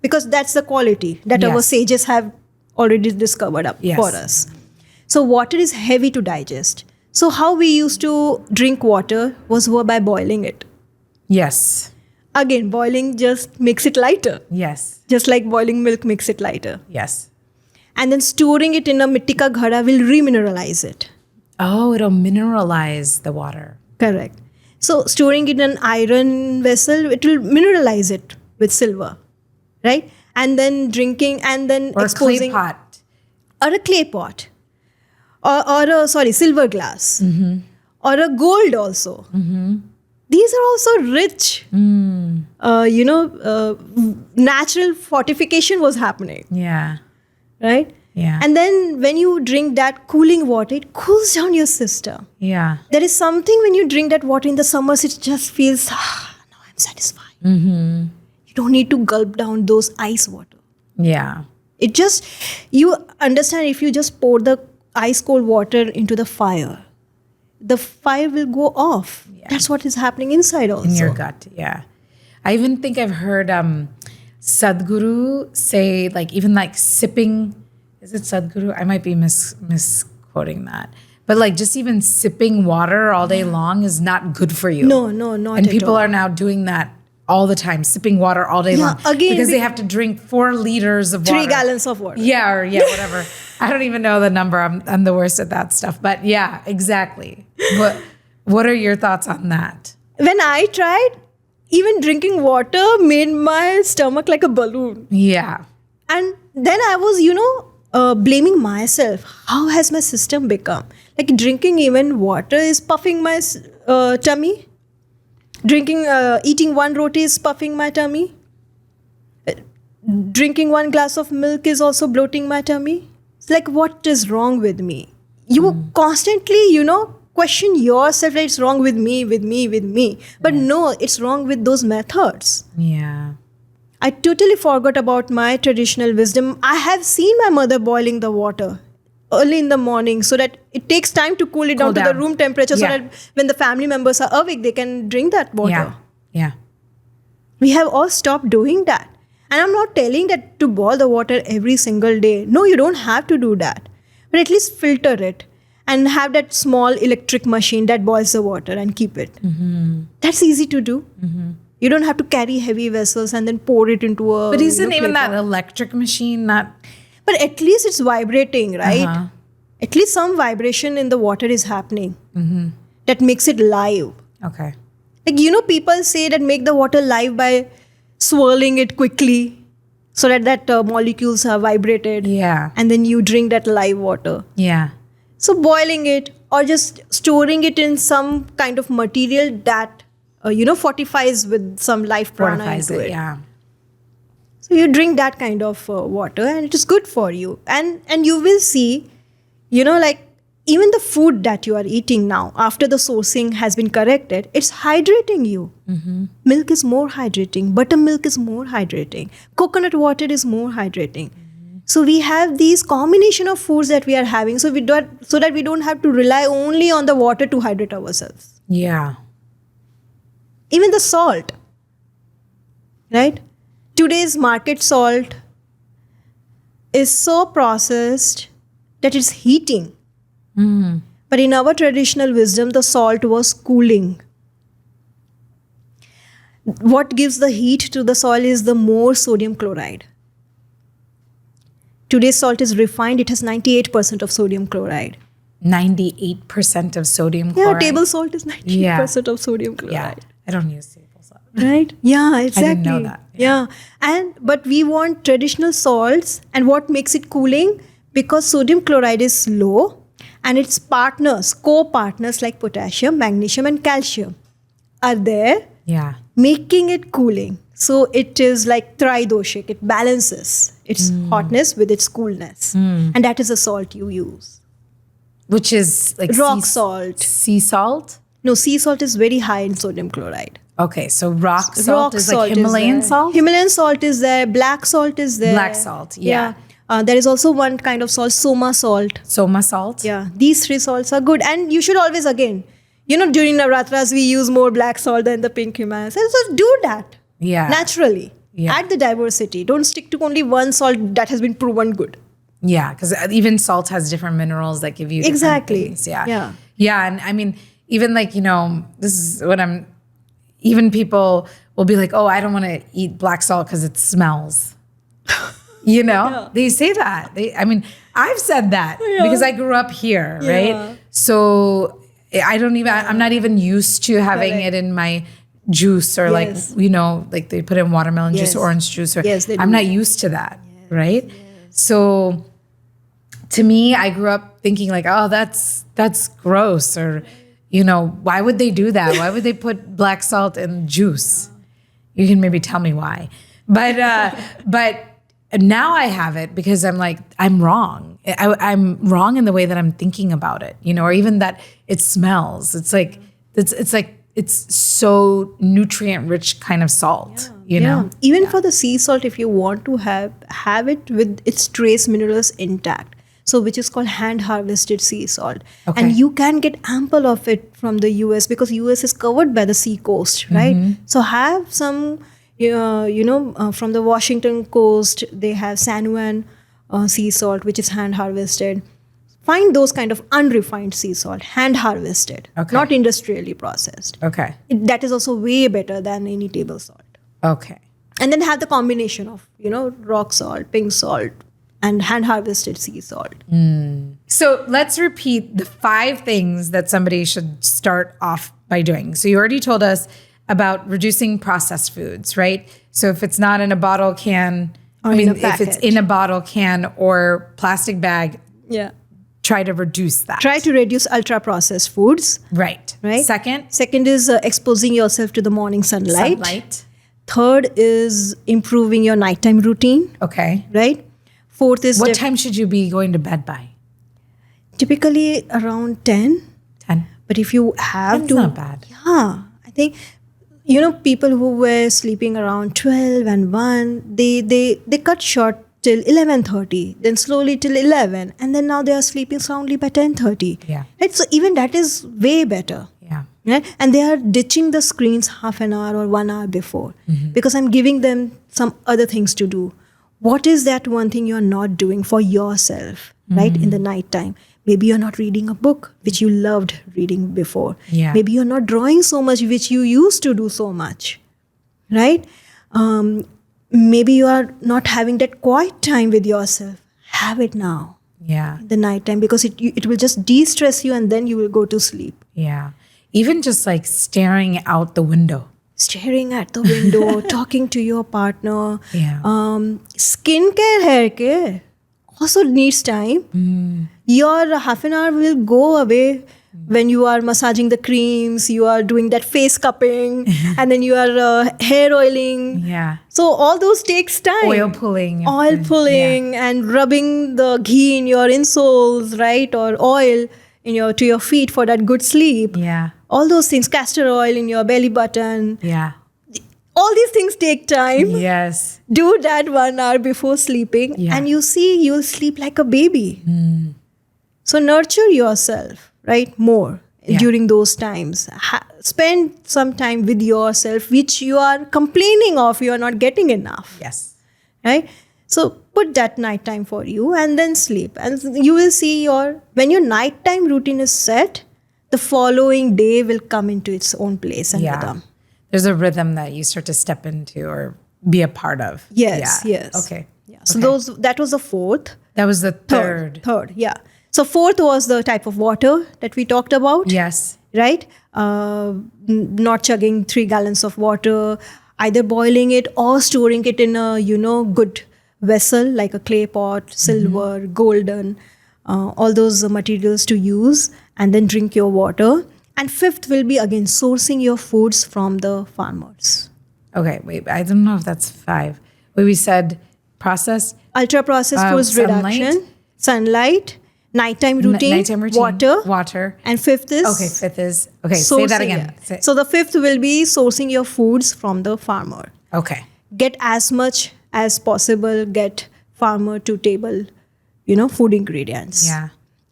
because that's the quality that our Yes. sages have already discovered up Yes. for us. So water is heavy to digest. So how we used to drink water was by boiling it. Yes. Again, boiling just makes it lighter, Yes. just like boiling milk makes it lighter. Yes. And then storing it in a mitti ka ghada will remineralize it. Oh, it'll mineralize the water. Correct. So storing it in an iron vessel, it will mineralize it with silver, right? And then drinking and then Or a clay exposing pot. or a clay pot, or silver glass, or a gold also. These are also rich. Natural fortification was happening, Yeah. right? Yeah. And then when you drink that cooling water, it cools down your system. Yeah. There is something when you drink that water in the summers, it just feels, now I'm satisfied. You don't need to gulp down those ice water. Yeah. It just, you understand if you just pour the ice cold water into the fire will go off. Yeah. That's what is happening inside also. In your gut. Yeah. I even think I've heard Sadhguru say sipping. Is it Sadhguru? I might be misquoting that. But just even sipping water all day long is not good for you. No, not And at people all. are now doing that all the time, sipping water all day Yeah, long. again, because they have to drink 4 liters of water. 3 gallons of water. Yeah, whatever. I don't even know the number. I'm the worst at that stuff. But yeah, exactly. What are your thoughts on that? When I tried, even drinking water made my stomach like a balloon. Yeah. And then I was, blaming myself. How has my system become? Like drinking even water is puffing my tummy. Eating 1 roti is puffing my tummy. drinking 1 glass of milk is also bloating my tummy. It's like, what is wrong with me? You constantly, question yourself that it's wrong with me. But no, it's wrong with those methods. Yeah. I totally forgot about my traditional wisdom. I have seen my mother boiling the water early in the morning so that it takes time to cool it down to the room temperature so that when the family members are awake, they can drink that water. Yeah. We have all stopped doing that. And I'm not telling that to boil the water every single day. No, you don't have to do that. But at least filter it and have that small electric machine that boils the water and keep it. That's easy to do. You don't have to carry heavy vessels and then pour it into a... But isn't even that electric machine not... But at least it's vibrating, right? At least some vibration in the water is happening. That makes it live. Okay. Like, people say that make the water live by swirling it quickly so that molecules are vibrated. Yeah. And then you drink that live water. Yeah. So boiling it or just storing it in some kind of material that, fortifies with some life prana into it. Yeah. So you drink that kind of water and it is good for you. And you will see, even the food that you are eating now, after the sourcing has been corrected, it's hydrating you. Milk is more hydrating. Buttermilk is more hydrating. Coconut water is more hydrating. So we have these combination of foods that we are having so that we don't have to rely only on the water to hydrate ourselves. Yeah. Even the salt, right? Today's market salt is so processed that it's heating. But in our traditional wisdom, the salt was cooling. What gives the heat to the soil is the more sodium chloride. Today's salt is refined. It has 98% of sodium chloride. 98% of sodium chloride? Yeah, table salt is 98% of sodium chloride. Yeah, I don't use table salt. Right? Yeah, exactly. I didn't know that. Yeah. But we want traditional salts. And what makes it cooling? Because sodium chloride is low and its partners, co-partners like potassium, magnesium and calcium are there. Yeah. Making it cooling. So it is like tridoshik. It balances its hotness with its coolness. And that is the salt you use. Which is like rock salt. Sea salt? No, sea salt is very high in sodium chloride. Okay, so rock salt is like Himalayan salt? Himalayan salt is there. Black salt is there. Black salt, yeah. There is also one kind of salt, soma salt. Soma salt? Yeah, these 3 salts are good. And you should always, again, during Navratras, we use more black salt than the pink Himalayan. So do that. Yeah. Naturally. Yeah. Add the diversity. Don't stick to only one salt that has been proven good. Yeah, because even salt has different minerals that give you different things. Yeah. And I mean, even like, this is what even people will be like, oh, I don't want to eat black salt because it smells. They say that. I've said that because I grew up here, right? So I'm not even used to having it in my juice or like they put in watermelon juice, orange juice. I'm not used to that, right? So to me, I grew up thinking like, oh, that's gross, or why would they do that? Why would they put black salt in juice? You can maybe tell me why, but now I have it because I'm like, I'm wrong. I'm wrong in the way that I'm thinking about it, or even that it smells. It's like it's so nutrient rich kind of salt, Even for the sea salt, if you want to have it with its trace minerals intact, so which is called hand harvested sea salt. Okay. And you can get ample of it from the US because US is covered by the sea coast, right? So have some, from the Washington coast, they have San Juan sea salt, which is hand harvested. Find those kind of unrefined sea salt, hand harvested, not industrially processed. Okay. That is also way better than any table salt. Okay. And then have the combination of, rock salt, pink salt, and hand harvested sea salt. So let's repeat the 5 things that somebody should start off by doing. So you already told us about reducing processed foods, right? So if it's not in a bottle can, if it's in a bottle can or plastic bag, try to reduce that. Try to reduce ultra processed foods. Right. Second is exposing yourself to the morning sunlight. Third is improving your nighttime routine. Okay. Right? Fourth is What time should you be going to bed by? typically around 10. 10. But if you have That's to, not bad. yeah, I think people who were sleeping around 12 and 1, they cut short till 11:30, then slowly till 11, and then now they are sleeping soundly by 10:30. Yeah. Right? So even that is way better. Yeah. Right? And they are ditching the screens half an hour or 1 hour before because I'm giving them some other things to do. What is that one thing you're not doing for yourself, right, in the night time? Maybe you're not reading a book, which you loved reading before. Yeah. Maybe you're not drawing so much, which you used to do so much, right? Maybe you are not having that quiet time with yourself. Have it now, Yeah. the night time, because it will just de-stress you and then you will go to sleep. Yeah. Even just like staring out the window. Staring at the window, talking to your partner. Yeah. Skincare, hair care also needs time. Your half an hour will go away when you are massaging the creams, you are doing that face cupping, and then you are hair oiling. Yeah. So all those takes time. Oil pulling. And rubbing the ghee in your insoles, right? Or oil to your feet for that good sleep. Yeah. All those things, castor oil in your belly button. Yeah. All these things take time. Yes. Do that 1 hour before sleeping, and you'll sleep like a baby. So nurture yourself, right? More during those times. Spend some time with yourself, which you are complaining of, you are not getting enough. Yes. Right? So put that nighttime for you and then sleep. And you will see when your nighttime routine is set, the following day will come into its own place and rhythm. There's a rhythm that you start to step into or be a part of. Yes, Yeah. yes. Okay. Yeah. So that was the fourth. That was the third. Third, yeah. So fourth was the type of water that we talked about. Yes. Right? Not chugging 3 gallons of water, either boiling it or storing it in a, good vessel like a clay pot, silver, golden, all those materials to use, and then drink your water. And fifth will be again sourcing your foods from the farmers. Okay, wait, I don't know if that's 5. Wait, we said processed? Ultra processed foods sunlight? reduction, sunlight, nighttime routine, water. And fifth is Say that again. Yeah. So the fifth will be sourcing your foods from the farmer. Okay. Get as much as possible, get farmer to table, food ingredients. Yeah.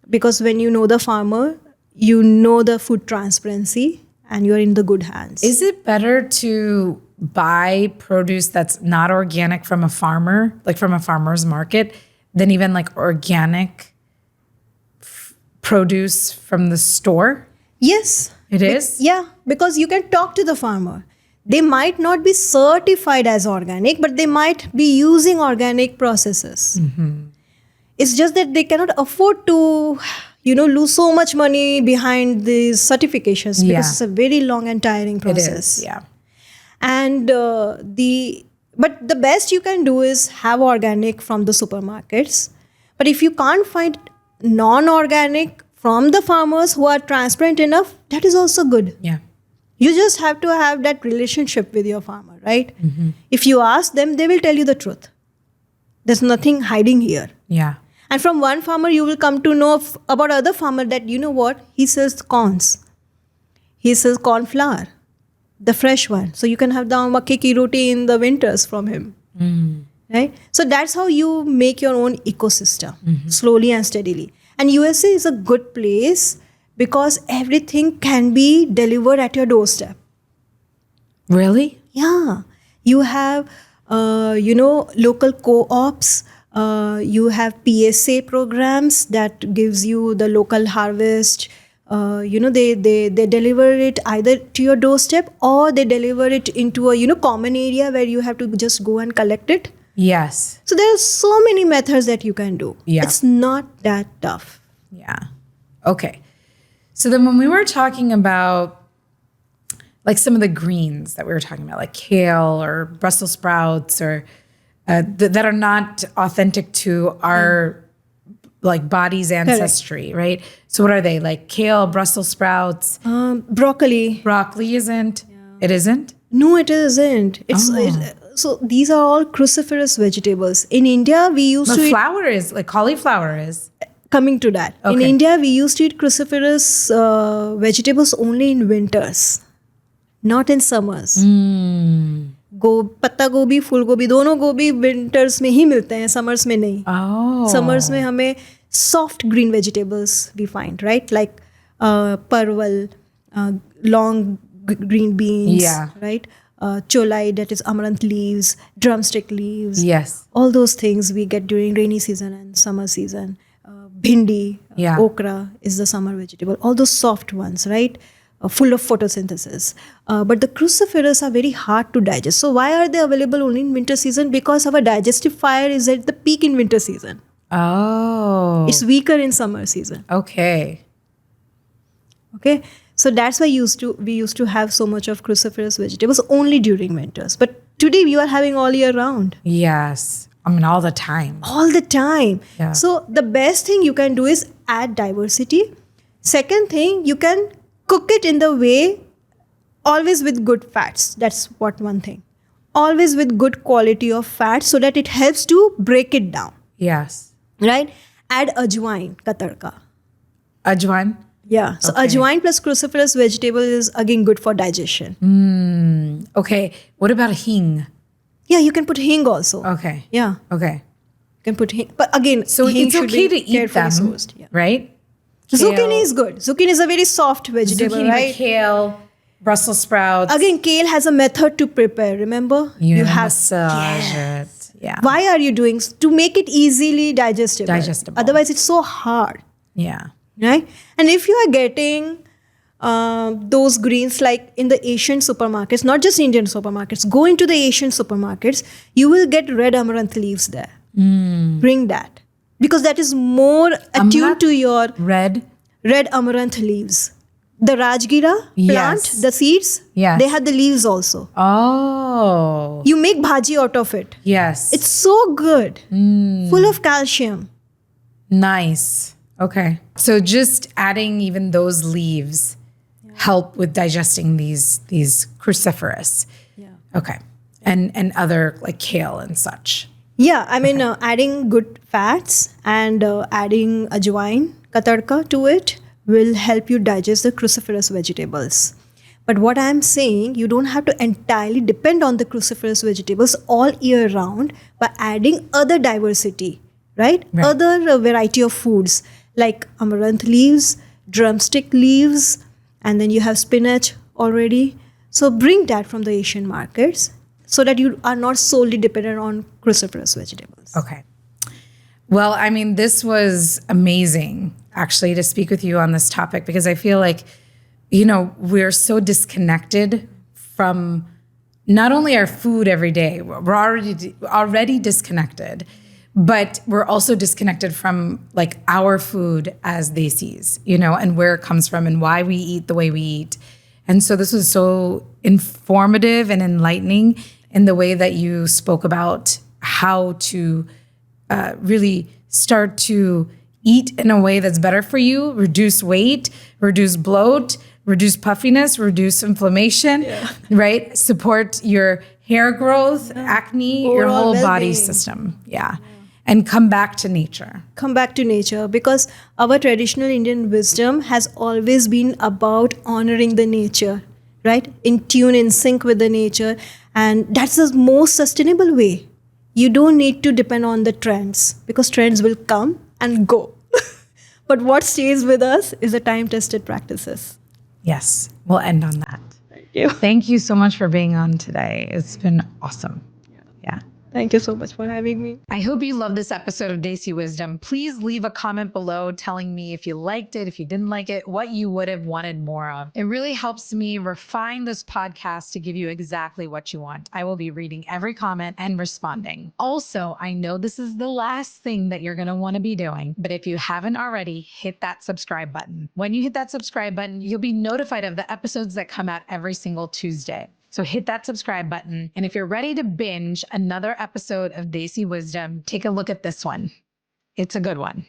Because when you know the farmer, you know the food transparency and you're in the good hands. Is it better to buy produce that's not organic from a farmer, like from a farmer's market, than even like organic produce from the store? Yes. It is? Yeah, because you can talk to the farmer. They might not be certified as organic, but they might be using organic processes. It's just that they cannot afford to, lose so much money behind these certifications because it's a very long and tiring process. It is, yeah. And but the best you can do is have organic from the supermarkets. But if you can't find non-organic from the farmers who are transparent enough, that is also good. Yeah. You just have to have that relationship with your farmer, right? If you ask them, they will tell you the truth. There's nothing hiding here. Yeah. And from one farmer, you will come to know about other farmer that, he sells corns. He sells corn flour, the fresh one. So you can have the makke ki roti in the winters from him. Right? So that's how you make your own ecosystem, slowly and steadily. And USA is a good place because everything can be delivered at your doorstep. Really? Yeah. You have, local co-ops. You have PSA programs that gives you the local harvest. They deliver it either to your doorstep or they deliver it into a, common area where you have to just go and collect it. Yes. So there are so many methods that you can do. Yeah. It's not that tough. Yeah. Okay. So then when we were talking about like some of the greens that we were talking about, like kale or Brussels sprouts or that are not authentic to our like body's ancestry, right? So what are they? Like kale, Brussels sprouts? Broccoli. Broccoli isn't? Yeah. It isn't? No, it isn't. So these are all cruciferous vegetables. In India, we used The to eat, flower is like cauliflower is. coming to that. In Okay. India, we used to eat cruciferous vegetables only in winters, not in summers. पत्ता गोभी, फूल गोभी, दोनों गोभी winters में ही मिलते हैं, summers में नहीं. Oh. Summers में हमें soft green vegetables we find, right? Like parval, long green beans, Yeah. right? Cholai, that is amaranth leaves, drumstick leaves. Yes. All those things we get during rainy season and summer season. Bhindi, Yeah. okra is the summer vegetable. All those soft ones, right? Full of photosynthesis. But the cruciferous are very hard to digest. So why are they available only in winter season? Because our digestive fire is at the peak in winter season. Oh. It's weaker in summer season. Okay. Okay. So that's why we used to have so much of cruciferous vegetables only during winters. But today we are having all year round. Yes. I mean, all the time. All the time. Yeah. So the best thing you can do is add diversity. Second thing, you can cook it in the way, always with good fats. That's one thing. Always with good quality of fats so that it helps to break it down. Yes. Right? Add ajwain ka tadka. Ajwain? Yeah. So Okay. ajwain plus cruciferous vegetable is again good for digestion. Okay. What about hing? Yeah, you can put hing also. Okay. Yeah, Okay. you can put hing. But again, So hing it's should okay be to eat carefully them, sourced. Yeah. right? Zucchini is good. Zucchini is a very soft vegetable, Zucchini, right? kale, Brussels sprouts. Again, kale has a method to prepare. Remember, you massage it. Yeah. Why are you doing to make it easily digestible? Digestible. Otherwise, it's so hard, Yeah. right? And if you are getting those greens like in the Asian supermarkets, not just Indian supermarkets, go into the Asian supermarkets, you will get red amaranth leaves there. Bring that because that is more attuned Amaranth? to your Red. red amaranth leaves. The Rajgira plant, Yes. the seeds, Yes. they have the leaves also. Oh. You make bhaji out of it. Yes. It's so good, full of calcium. Nice. Okay. So just adding even those leaves help with digesting these cruciferous. Yeah. Okay. And other like kale and such. Yeah, I mean, adding good fats and adding ajwain ka tadka to it will help you digest the cruciferous vegetables. But what I'm saying, you don't have to entirely depend on the cruciferous vegetables all year round by adding other diversity, right? Right. Other variety of foods like amaranth leaves, drumstick leaves, and then you have spinach already. So bring that from the Asian markets so that you are not solely dependent on cruciferous vegetables. Okay. Well, I mean, this was amazing actually to speak with you on this topic because I feel like, we're so disconnected from not only our food every day, we're already disconnected, but we're also disconnected from like our food as desis, and where it comes from and why we eat the way we eat. And so this was so informative and enlightening in the way that you spoke about how to really start to eat in a way that's better for you, reduce weight, reduce bloat, reduce puffiness, reduce inflammation, right? Support your hair growth, acne, your Overall whole body well-being. system. Yeah. And come back to nature. Come back to nature because our traditional Indian wisdom has always been about honoring the nature, right? In tune, in sync with the nature. And that's the most sustainable way. You don't need to depend on the trends because trends will come and go. But what stays with us is the time-tested practices. Yes. We'll end on that. Thank you. Thank you so much for being on today. It's been awesome. Yeah. Thank you so much for having me. I hope you love this episode of Desi Wisdom. Please leave a comment below telling me if you liked it, if you didn't like it, what you would have wanted more of. It really helps me refine this podcast to give you exactly what you want. I will be reading every comment and responding. Also, I know this is the last thing that you're going to want to be doing, but if you haven't already, hit that subscribe button. When you hit that subscribe button, you'll be notified of the episodes that come out every single Tuesday. So hit that subscribe button. And if you're ready to binge another episode of Desi Wisdom, take a look at this one. It's a good one.